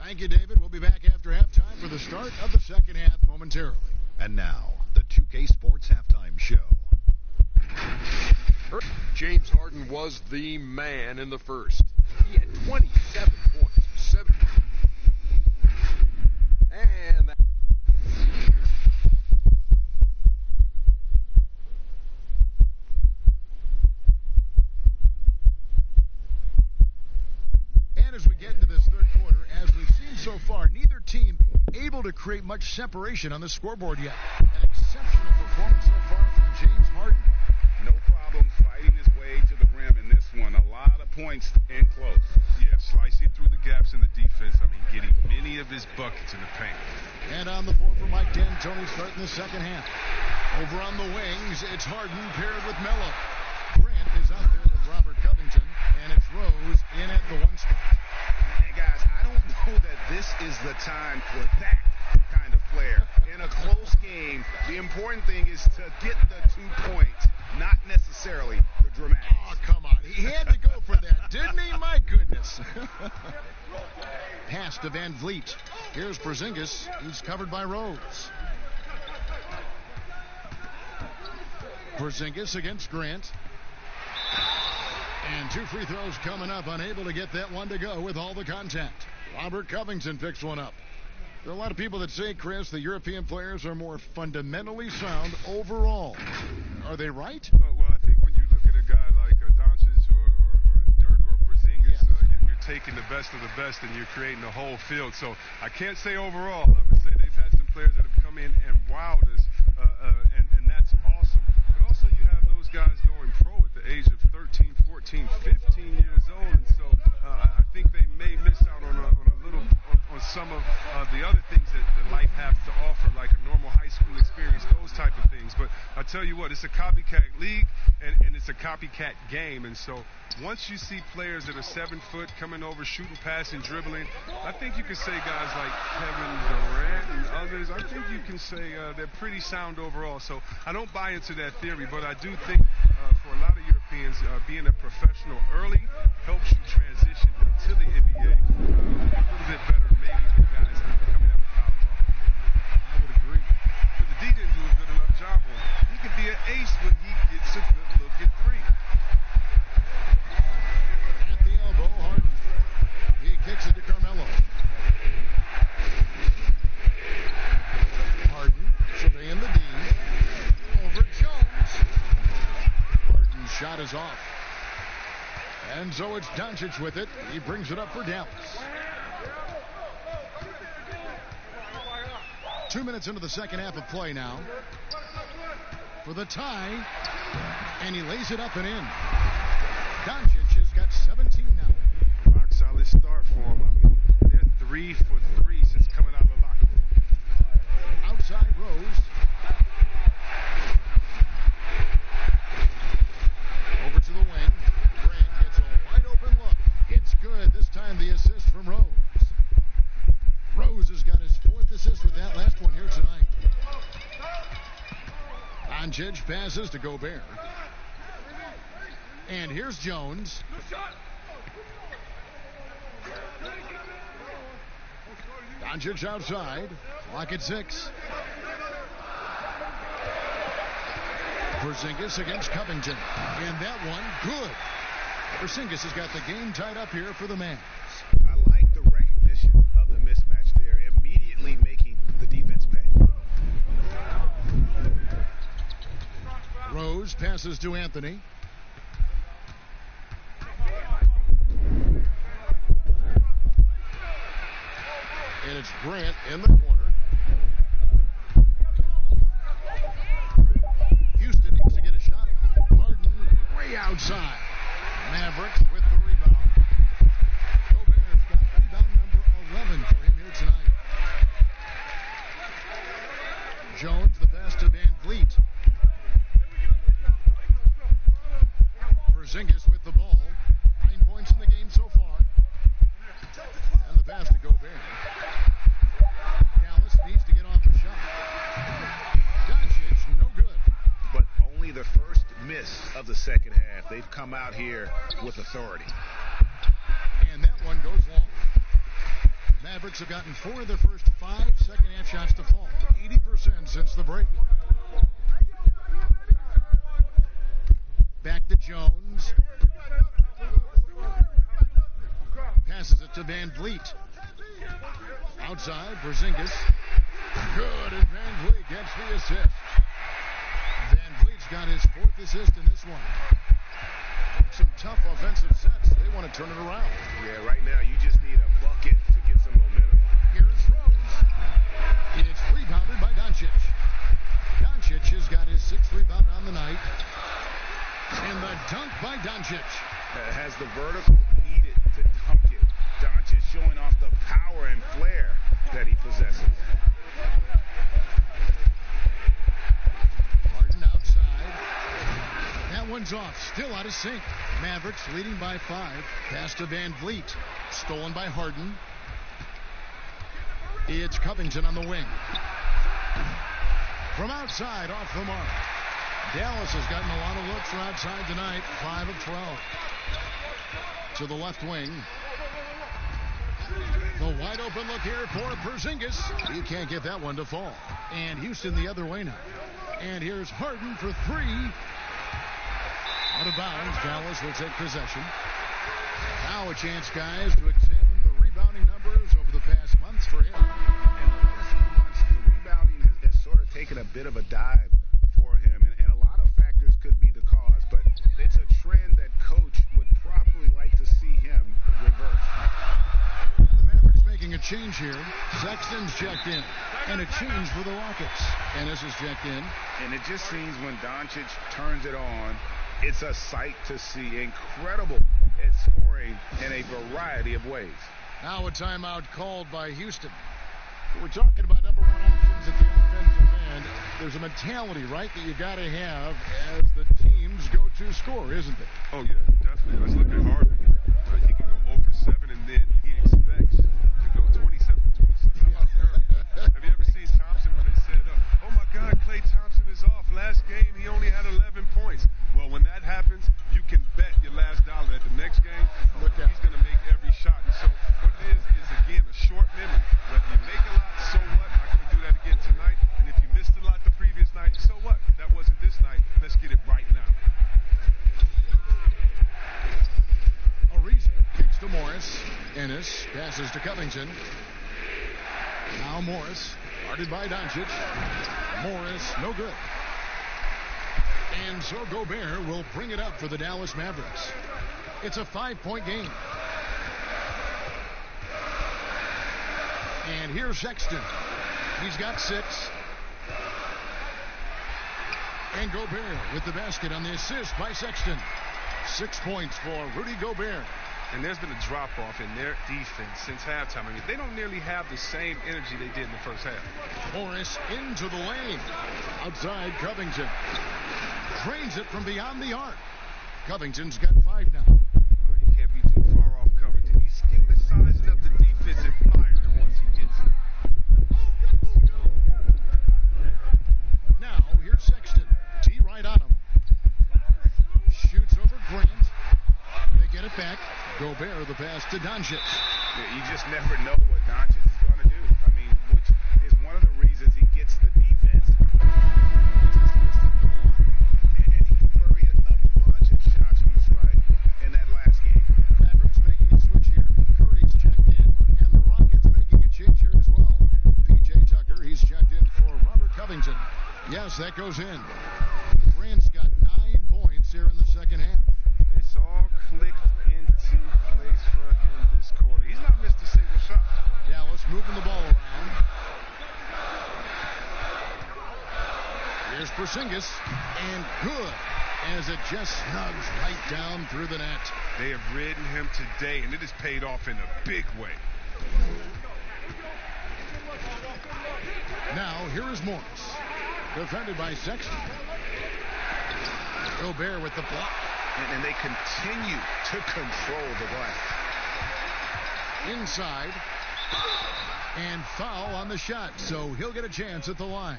Thank you, David. We'll be back after halftime for the start of the second half momentarily. And now, the 2K Sports Halftime Show. James Harden was the man in the first. He had 27 points. 7. And that. And as we get into this third quarter, as we've seen so far, neither team able to create much separation on the scoreboard yet. An exceptional performance so far from James Harden. No problem fighting his way to the rim in this one. A lot of points in close. Yeah, slicing through the gaps in the defense. I mean, getting many of his buckets in the paint. And on the floor for Mike D'Antoni starting the second half. Over on the wings, it's Harden paired with Melo. Grant is out there with Robert Covington, and it's Rose in at the 1 spot. And guys, I don't know that this is the time for that kind of flair. In a close game, the important thing is to get the 2 points, not necessarily the dramatics. Oh, come on. He had to go for that, didn't he? My goodness. Pass to Van Vliet. Here's Porzingis. He's covered by Rose. Porzingis against Grant. And 2 free throws coming up. Unable to get that one to go with all the contact. Robert Covington picks one up. There are a lot of people that say, Chris, the European players are more fundamentally sound overall. Are they right? Well, I think when you look at a guy like Doncic or Dirk or Porzingis, you're taking the best of the best and you're creating the whole field. So I can't say overall. I would say they've had some players that have come in and wowed us, and that's awesome. But also you have those guys going pro at the age of 13, 14, 15 years old, and so I think they may miss out on some of the other things that life has to offer, like a normal high school experience, those type of things. But I tell you what, it's a copycat league, and it's a copycat game. And so once you see players that are 7 foot coming over, shooting, passing, dribbling, I think you can say guys like Kevin Durant and others, I think you can say they're pretty sound overall. So I don't buy into that theory, but I do think for a lot of Europeans, being a professional early helps you transition into the NBA a little bit better. Maybe the guys that are coming out of college. I would agree. But the D didn't do a good enough job on him. He could be an ace when he gets a good look at 3. At the elbow, Harden. He kicks it to Carmelo. Harden surveying the D. Over Jones. Harden's shot is off. And so it's Doncic with it. He brings it up for Dallas. 2 minutes into the second half of play now. For the tie. And he lays it up and in. Doncic has got 17 now. Rock solid start for him. I mean, they're 3 for 3 since coming out of the locker room. Outside Rose. Over to the wing. Grant gets a wide open look. It's good. This time the assist from Rose. Rose has got his 4th assist with that last one here tonight. Doncic passes to Gobert. And here's Jones. Doncic outside. Clock at 6. Porzingis against Covington. And that one, good. Porzingis has got the game tied up here for the Mavs. I like the recognition of the mismatch there, immediately making the defense pay. Rose passes to Anthony. And it's Grant in the corner. the first miss of the second half. They've come out here with authority. And that one goes long. Mavericks have gotten 4 of their first 5 second-half shots to fall. 80% since the break. Back to Jones. Passes it to Van Vliet. Outside, Porzingis. Good, and Van Vliet gets the assist. Van Vliet's got his 4th assist in this one. Some tough offensive sets. They want to turn it around. Yeah, right now you just need a bucket to get some momentum. Here's Rose. It's rebounded by Doncic. Doncic has got his 6th rebound on the night. And the dunk by Doncic. Has the vertical needed to dunk it. Doncic showing off the power and flair that he possesses. Harden outside. That one's off. Still out of sync. Mavericks leading by 5. Pass to Van Vliet. Stolen by Harden. It's Covington on the wing. From outside, off the mark. Dallas has gotten a lot of looks from outside tonight. 5 of 12. To the left wing. The wide open look here for Porzingis. He can't get that one to fall. And Houston the other way now. And here's Harden for 3. Out of bounds. Dallas will take possession. Now a chance, guys, to examine the rebounding numbers over the past months for him. In the last few months, the rebounding has sort of taken a bit of a dive for him. And a lot of factors could be the cause, but it's a trend that coach would probably like to see him reverse. The Mavericks making a change here. Sexton's checked in. And a change for the Rockets. Ennis is checked in. And it just seems when Doncic turns it on, it's a sight to see. Incredible at scoring in a variety of ways. Now a timeout called by Houston. We're talking about number 1 options at the offensive end. There's a mentality, right, that you got to have as the team's go-to scorer, isn't there? Oh, yeah, definitely. Let's look at Harden. He can go 0 for 7, and then he expects to go 27 for 26. How about Curry? Have you ever seen Thompson when they said, oh, my God, Klay Thompson is off. Last game, he only had 11 points. Well, when that happens, you can bet your last dollar that the next game, he's going to make every shot. And so what it is again, a short memory. Whether you make a lot, so what? I'm going to do that again tonight. And if you missed a lot the previous night, so what? That wasn't this night. Let's get it right now. Ariza kicks to Morris. Ennis passes to Covington. Now Morris, guarded by Doncic. Morris, no good. And so Gobert will bring it up for the Dallas Mavericks. It's a 5-point game. And here's Sexton. He's got 6. And Gobert with the basket on the assist by Sexton. 6 points for Rudy Gobert. And there's been a drop-off in their defense since halftime. I mean, they don't nearly have the same energy they did in the first half. Morris into the lane. Outside, Covington. Drains it from beyond the arc. Covington's got 5 now. You can't be too far off Covington. He's skilled at sizing up the defense and firing it once he gets it. Now, here's Sexton. T right on him. Shoots over Grant. They get it back. Gobert the pass to Doncic. You just never know what Doncic is going to do. I mean, which is one of the reasons he gets the defense. And he buried a bunch of shots from the strike in that last game. Mavericks making a switch here. Curry's checked in. And the Rockets making a change here as well. P.J. Tucker, he's checked in for Robert Covington. Yes, that goes in. Grant's got 9 points here in the second half. It's all clicked into place for him this quarter. He's not missed a single shot. Dallas moving the ball around. Here's Porzingis, and good, as it just snugs right down through the net. They have ridden him today, and it has paid off in a big way. Now, here is Morris, defended by Sexton. Gobert with the block. And they continue to control the glass. Inside. And foul on the shot, so he'll get a chance at the line.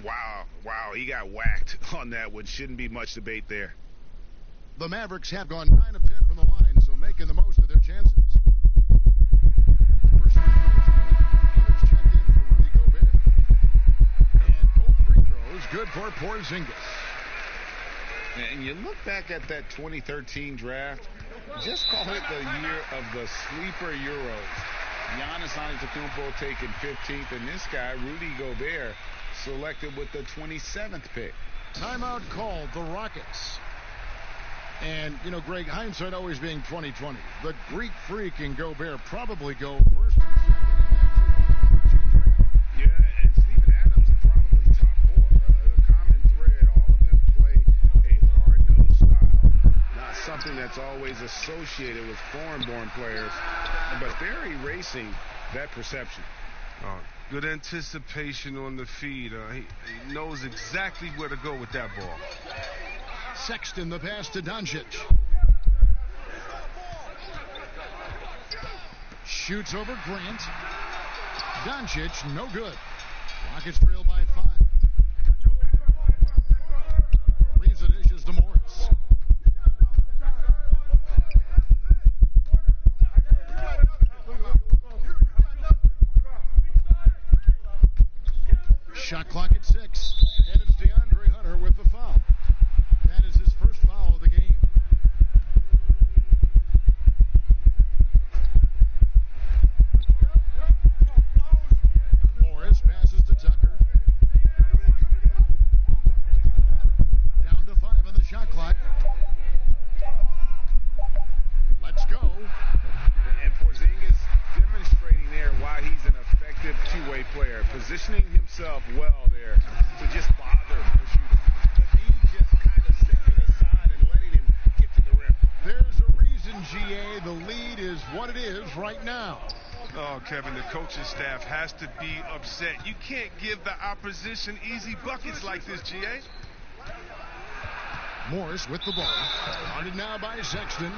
Wow, Wow, he got whacked on that one. Shouldn't be much debate there. The Mavericks have gone 9 of 10 from the line, so making the most of their chances. First free throws checked in for Rudy Gobert. And both free throws good for Porzingis. And you look back at that 2013 draft, just call it the year of the sleeper Euros. Giannis Antetokounmpo taken 15th, and this guy, Rudy Gobert, selected with the 27th pick. Timeout called, the Rockets. And, you know, Greg, hindsight always being 20/20. The Greek freak and Gobert probably go first and second. Yeah, and Steven Adams probably top 4. The common thread, all of them play a hard-nosed style. Not something that's always associated with foreign-born players, but they're erasing that perception. Good anticipation on the feed. He knows exactly where to go with that ball. Sexton, the pass to Doncic. Shoots over Grant. Doncic, no good. Rockets trail by 5. Reza dishes to Morris. Shot clock at 6. And it's DeAndre Hunter with the foul. That is his first foul of the game. Morris passes to Tucker. Down to 5 on the shot clock. Let's go. And Porzingis demonstrating there why he's an effective two-way player, positioning himself well there to just bother the shooter. Just kind of stepping aside and letting him get to the rim. There's a reason, GA, the lead is what it is right now. Oh, Kevin, the coaching staff has to be upset. You can't give the opposition easy buckets like this, GA. Morris with the ball. Guarded now by Sexton.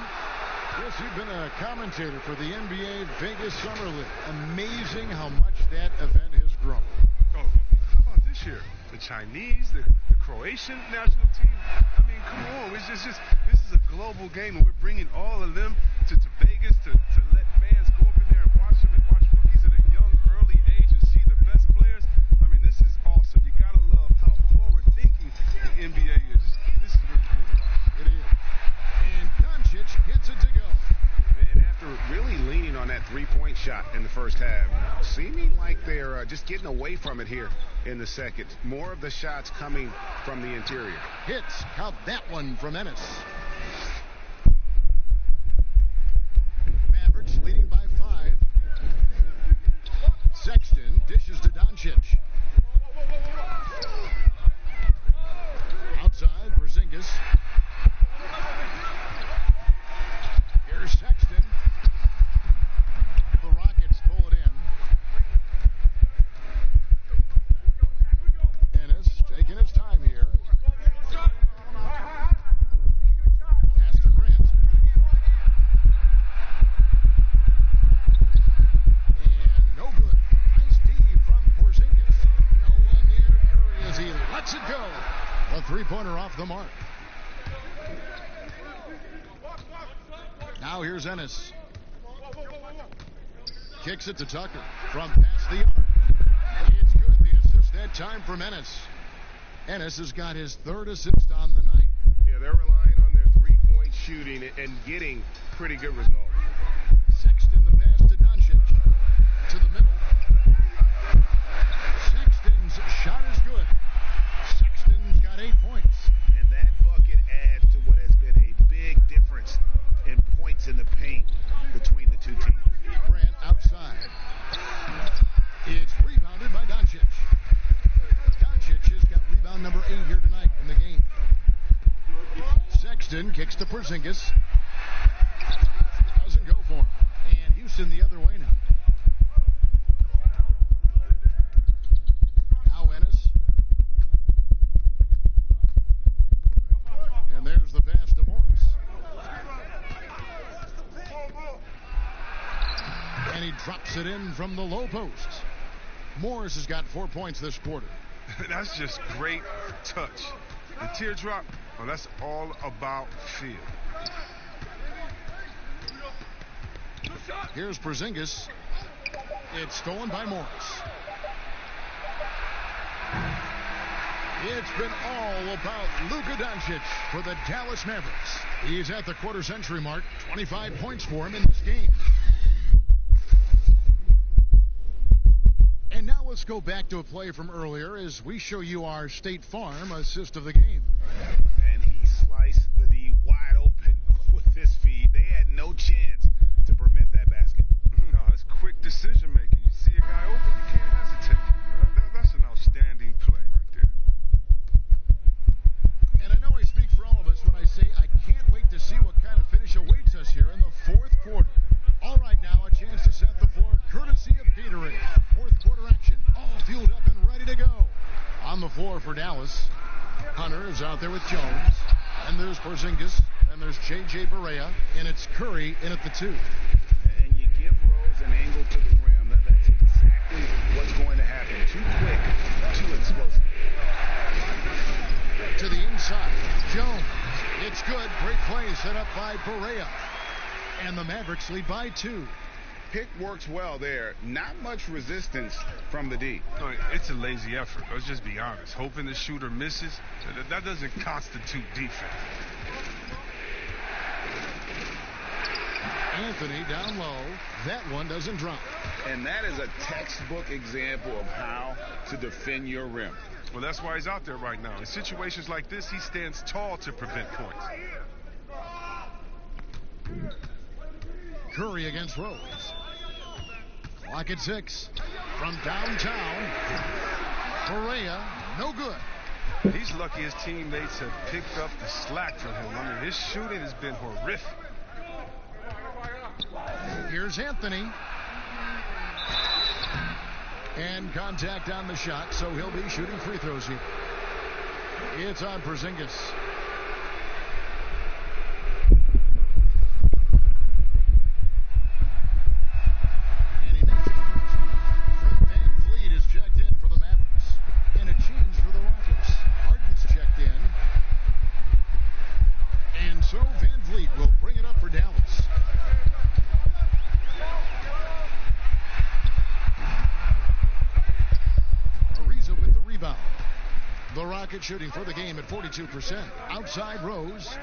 Yes, you've been a commentator for the NBA Vegas Summer League. Amazing how much that event has grown. Oh, how about this year? The Chinese, the Croatian national team. I mean, come on. It's just this is a global game, and we're bringing all of them to Vegas to let fans go up in there and watch them and watch rookies at a young, early age and see the best players. I mean, this is awesome. You got to love how forward-thinking the NBA is. This is really cool to watch. It is. And Doncic gets it to go. And after really leaning on that three-point shot in the first half, seeming like they're just getting away from it here in the second. More of the shots coming from the interior. Hits. Count that one from Ennis. Mavericks leading by 5. Sexton dishes to Doncic. Outside, Porzingis. Here's Sexton. The Rockets pull it in. Ennis taking his time here. Pass to Grant. And no good. Nice D from Porzingis. No one near Curry as he lets it go. A three-pointer off the mark. Now here's Ennis. Kicks it to Tucker from past the arc. It's good. The assist that time from Ennis. Ennis has got his 3rd assist on the night. Yeah, they're relying on their three-point shooting and getting pretty good results. Sexton the pass to Doncic. To the middle. Sexton's shot is good. Sexton's got 8 points. And that bucket adds to what has been a big difference in points in the paint between the two teams. Grant outside. It's rebounded by Doncic. Doncic has got rebound number 8 here tonight in the game. Sexton kicks to Porzingis. Doesn't go for him. And Houston the other way now. Now Ennis. And there's the pass to Morris. And he drops it in from the low post. Morris has got 4 points this quarter. That's just great touch. The teardrop, well, that's all about feel. Here's Porzingis. It's stolen by Morris. It's been all about Luka Doncic for the Dallas Mavericks. He's at the quarter-century mark. 25 points for him in this game. And now let's go back to a play from earlier as we show you our State Farm assist of the game. And he sliced the D wide open with his feed. They had no chance to prevent that basket. No, it's quick decision making. You see a guy open, you can't hesitate. That's an outstanding play right there. And I know I speak for all of us when I say I can't wait to see what kind of finish awaits us here in the fourth quarter. All right, now a chance to set the floor courtesy of Gatorade. Fourth quarter action, all fueled up and ready to go. On the floor for Dallas, Hunter is out there with Jones. And there's Porzingis. And there's J.J. Barea. And it's Curry in at the 2. And you give Rose an angle to the rim. That's exactly what's going to happen. Too quick, too explosive. To the inside, Jones. It's good. Great play set up by Barea. And the Mavericks lead by 2. Pick works well there. Not much resistance from the D. No, it's a lazy effort. Let's just be honest. Hoping the shooter misses, that doesn't constitute defense. Anthony down low. That one doesn't drop. And that is a textbook example of how to defend your rim. Well, that's why he's out there right now. In situations like this, he stands tall to prevent points. Curry against Rose. Clock at 6. From downtown. Barea, no good. He's lucky his teammates have picked up the slack from him. I mean, his shooting has been horrific. Here's Anthony. And contact on the shot, so he'll be shooting free throws here. It's on Porzingis. And he makes it. Fred VanVleet is checked in for the Mavericks. And a change for the Rockets. Harden's checked in. And so VanVleet will bring it up for Dallas. With the rebound. The Rockets shooting for the game at 42%. Outside Rose.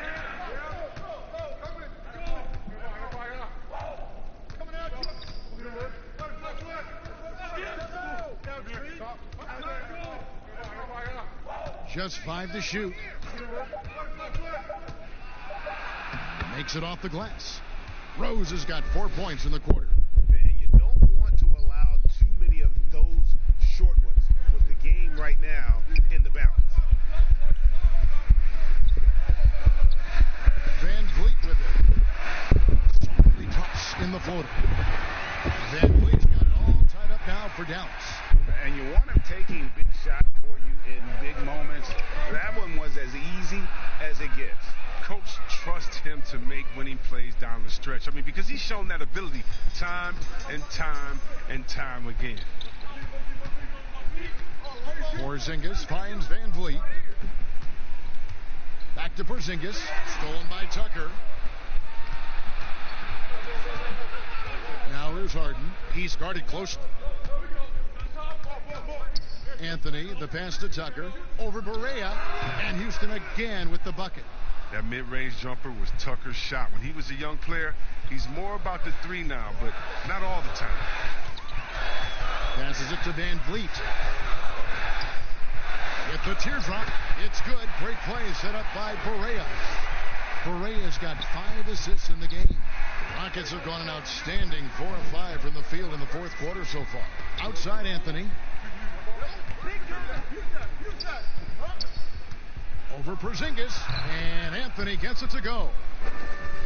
Just 5 to shoot. Makes it off the glass. Rose has got 4 points in the quarter. And you don't want to allow too many of those short ones with the game right now in the balance. VanVleet with it. Softly drops in the floater. VanVleet's got it all tied up now for Dallas. And you want him taking big shots for you in big moments. That one was as easy as it gets. Coach trusts him to make winning plays down the stretch. I mean, because he's shown that ability time and time and time again. Porzingis finds VanVleet. Back to Porzingis. Stolen by Tucker. Now here's Harden. He's guarded closely. Anthony, the pass to Tucker. Over Barea. And Houston again with the bucket. That mid-range jumper was Tucker's shot. When he was a young player, he's more about the 3 now, but not all the time. Passes it to VanVleet. With the teardrop, it's good. Great play set up by Barea. Barea's got 5 assists in the game. Rockets have gone an outstanding 4 of 5 from the field in the fourth quarter so far. Outside Anthony. Over Porzingis, and Anthony gets it to go.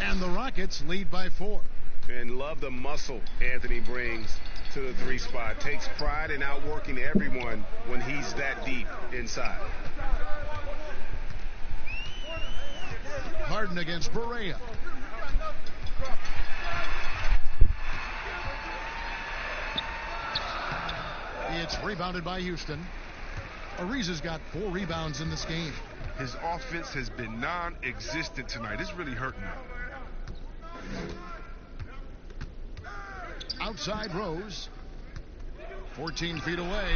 And the Rockets lead by 4. And love the muscle Anthony brings to the 3 spot. Takes pride in outworking everyone when he's that deep inside. Harden against Barea. It's rebounded by Houston. Ariza's got 4 rebounds in this game. His offense has been non-existent tonight. It's really hurting him. Outside Rose. 14 feet away.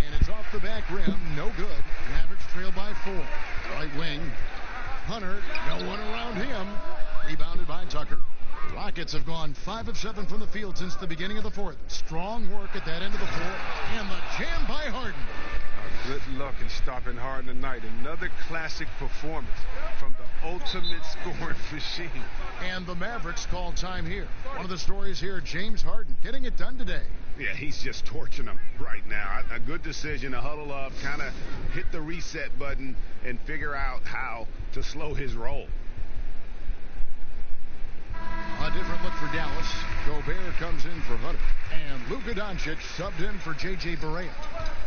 And it's off the back rim. No good. Mavericks trail by 4. Right wing. Hunter. No one around him. Rebounded by Tucker. Rockets have gone 5 of 7 from the field since the beginning of the fourth. Strong work at that end of the floor. And the jam by Harden. Good luck in stopping Harden tonight. Another classic performance from the ultimate scoring machine. And the Mavericks call time here. One of the stories here, James Harden getting it done today. Yeah, he's just torching them right now. A good decision to huddle up, kind of hit the reset button, and figure out how to slow his roll. A different look for Dallas. Gobert comes in for Hunter. And Luka Doncic subbed in for J.J. Barea.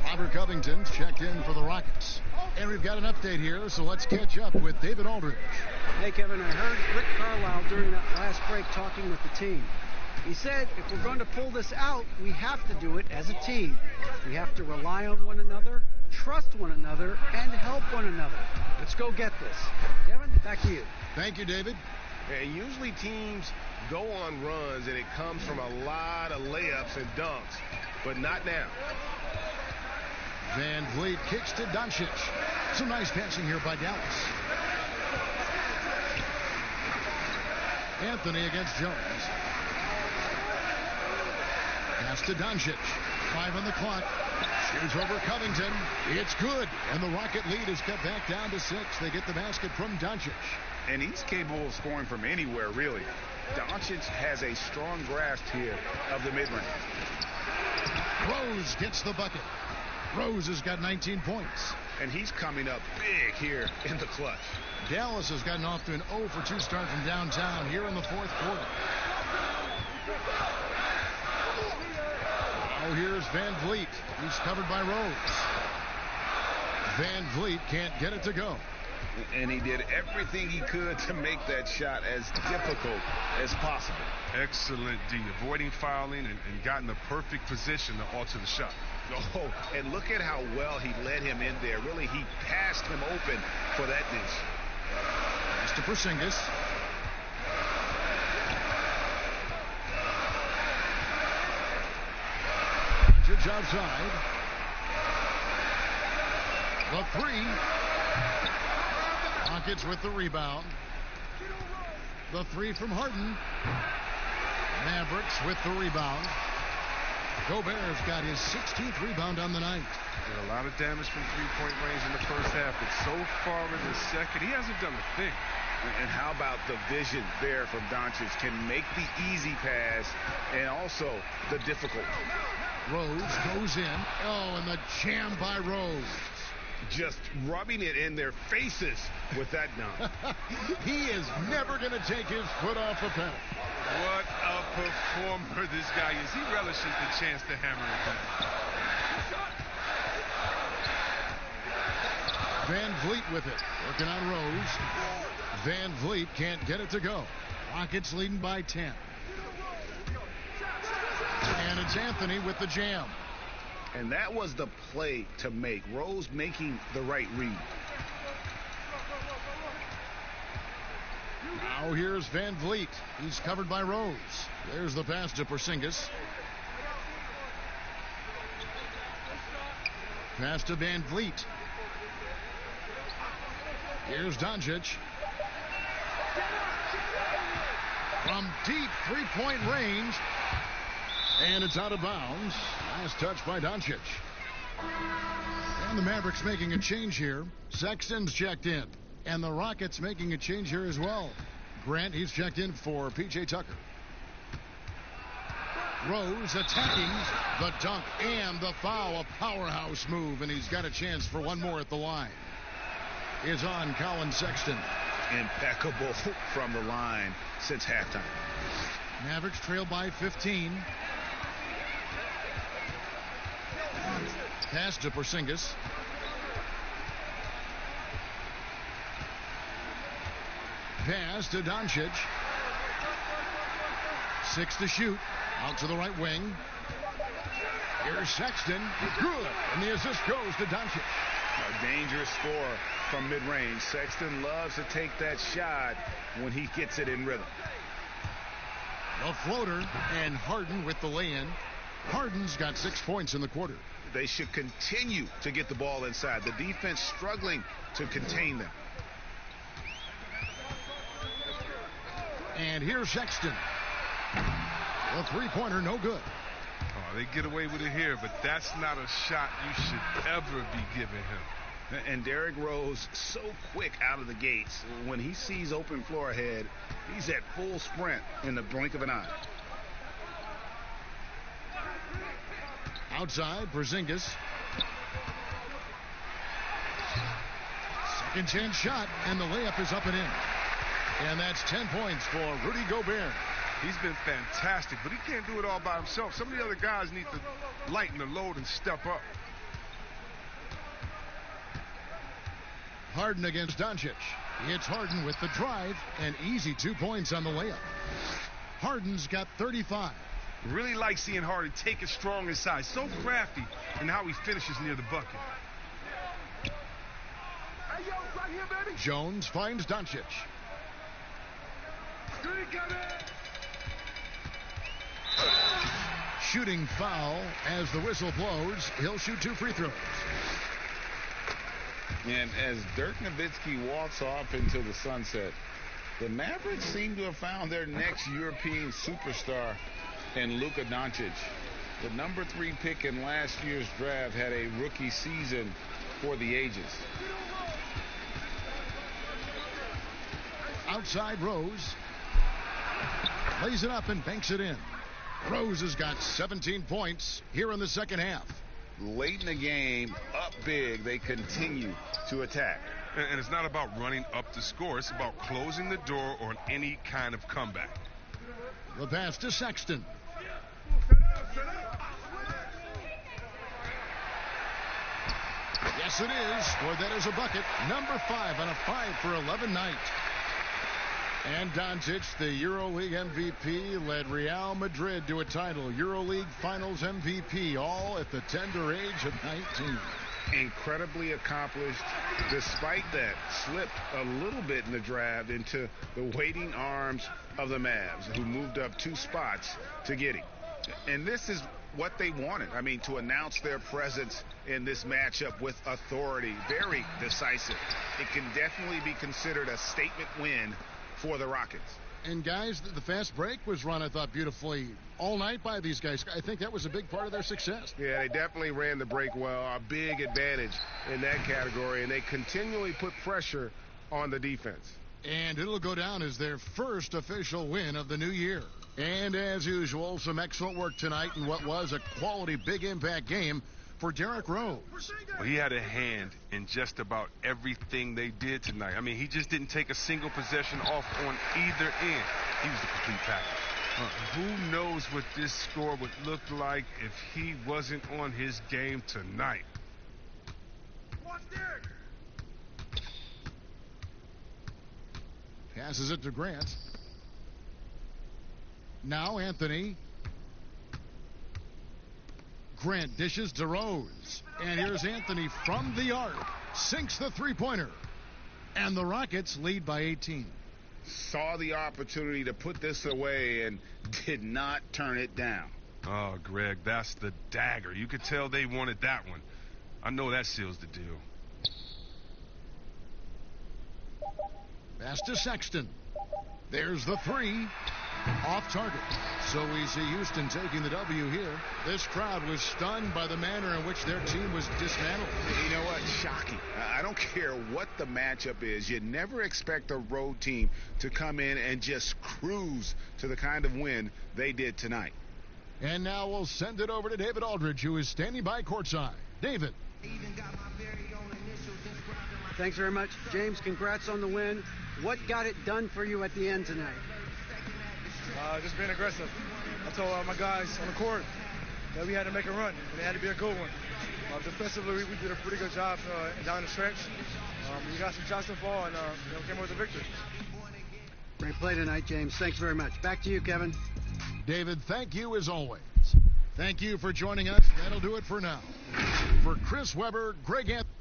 Robert Covington's checked in for the Rockets. And we've got an update here, so let's catch up with David Aldridge. Hey, Kevin, I heard Rick Carlisle during that last break talking with the team. He said if we're going to pull this out, we have to do it as a team. We have to rely on one another, trust one another, and help one another. Let's go get this. Kevin, back to you. Thank you, David. And usually teams go on runs, and it comes from a lot of layups and dunks, but not now. Van Vliet kicks to Doncic. Some nice passing here by Dallas. Anthony against Jones. Pass to Doncic. 5 on the clock. Shoots over Covington. It's good. And the Rocket lead is cut back down to 6. They get the basket from Doncic. And he's capable of scoring from anywhere, really. Doncic has a strong grasp here of the mid-range. Rose gets the bucket. Rose has got 19 points. And he's coming up big here in the clutch. Dallas has gotten off to an 0 for 2 start from downtown here in the fourth quarter. Now here's Van Vliet. He's covered by Rose. Van Vliet can't get it to go. And he did everything he could to make that shot as difficult as possible. Excellent D. Avoiding fouling and gotten the perfect position to alter the shot. Oh, and look at how well he led him in there. Really, he passed him open for that dish. Mr. Porzingis. Doncic outside. The 3. Rockets with the rebound. The 3 from Harden. Mavericks with the rebound. Gobert's got his 16th rebound on the night. Did a lot of damage from three-point range in the first half, but so far in the second, he hasn't done a thing. And how about the vision there from Doncic? Can make the easy pass and also the difficult. Rose goes in. Oh, and the jam by Rose. Just rubbing it in their faces with that dunk. He is never going to take his foot off the pedal. What a performer this guy is. He relishes the chance to hammer it down. Van Vliet with it. Working on Rose. Van Vliet can't get it to go. Rockets leading by 10. And it's Anthony with the jam. And that was the play to make. Rose making the right read. Now here's Van Vliet. He's covered by Rose. There's the pass to Porzingis. Pass to Van Vliet. Here's Doncic. From deep three-point range. And it's out of bounds. Last touch by Doncic. And the Mavericks making a change here. Sexton's checked in. And the Rockets making a change here as well. Grant, he's checked in for P.J. Tucker. Rose attacking the dunk and the foul. A powerhouse move, and he's got a chance for one more at the line. Is on Colin Sexton. Impeccable from the line since halftime. Mavericks trail by 15. Pass to Porzingis. Pass to Doncic. 6 to shoot. Out to the right wing. Here's Sexton. Good. And the assist goes to Doncic. A dangerous score from mid-range. Sexton loves to take that shot when he gets it in rhythm. The floater, and Harden with the lay-in. Harden's got 6 points in the quarter. They should continue to get the ball inside. The defense struggling to contain them. And here's Sexton. The three-pointer, no good. Oh, they get away with it here, but that's not a shot you should ever be giving him. And Derrick Rose so quick out of the gates. When he sees open floor ahead, he's at full sprint in the blink of an eye. Outside, Porzingis. Second chance shot, and the layup is up and in. And that's 10 points for Rudy Gobert. He's been fantastic, but he can't do it all by himself. Some of the other guys need to lighten the load and step up. Harden against Doncic. It's Harden with the drive, and easy 2 points on the layup. Harden's got 35. Really like seeing Harden take it strong inside. So crafty in how he finishes near the bucket. Hey, yo, right here, baby. Jones finds Doncic. Shooting foul as the whistle blows. He'll shoot 2 free throws. And as Dirk Nowitzki walks off into the sunset, the Mavericks seem to have found their next European superstar in Luka Doncic. The number 3 pick in last year's draft had a rookie season for the ages. Outside Rose. Lays it up and banks it in. Rose has got 17 points here in the second half. Late in the game, up big, they continue to attack. And it's not about running up the score. It's about closing the door on any kind of comeback. The pass to Sexton. Yes, it is. Boy, that is a bucket. Number 5 on a 5 for 11 night. And Doncic, the EuroLeague MVP, led Real Madrid to a title. EuroLeague Finals MVP, all at the tender age of 19. Incredibly accomplished. Despite that, slipped a little bit in the draft into the waiting arms of the Mavs, who moved up 2 spots to get him. And this is what they wanted. I mean, to announce their presence in this matchup with authority. Very decisive. It can definitely be considered a statement win for the Rockets. And guys, the fast break was run, I thought, beautifully all night by these guys. I think that was a big part of their success. Yeah, they definitely ran the break well. A big advantage in that category, and they continually put pressure on the defense. And it'll go down as their first official win of the new year. And as usual, some excellent work tonight in what was a quality big impact game for Derrick Rose. Well, he had a hand in just about everything they did tonight. I mean, he just didn't take a single possession off on either end. He was the complete package. Who knows what this score would look like if he wasn't on his game tonight. Watch Derrick. Passes it to Grant. Now Anthony. Grant dishes to Rose. And here's Anthony from the arc. Sinks the three-pointer. And the Rockets lead by 18. Saw the opportunity to put this away and did not turn it down. Oh, Greg, that's the dagger. You could tell they wanted that one. I know that seals the deal. Pass to Sexton. There's the 3. Off target. So we see Houston taking the W here. This crowd was stunned by the manner in which their team was dismantled. You know what? Shocking. I don't care what the matchup is. You never expect a road team to come in and just cruise to the kind of win they did tonight. And now we'll send it over to David Aldridge, who is standing by courtside. David. Thanks very much, James. Congrats on the win. What got it done for you at the end tonight? Just being aggressive. I told my guys on the court that we had to make a run, and it had to be a good one. Defensively, we did a pretty good job down the stretch. We got some shots to fall, and came away with a victory. Great play tonight, James. Thanks very much. Back to you, Kevin. David, thank you as always. Thank you for joining us. That'll do it for now. For Chris Webber, Greg Anthony.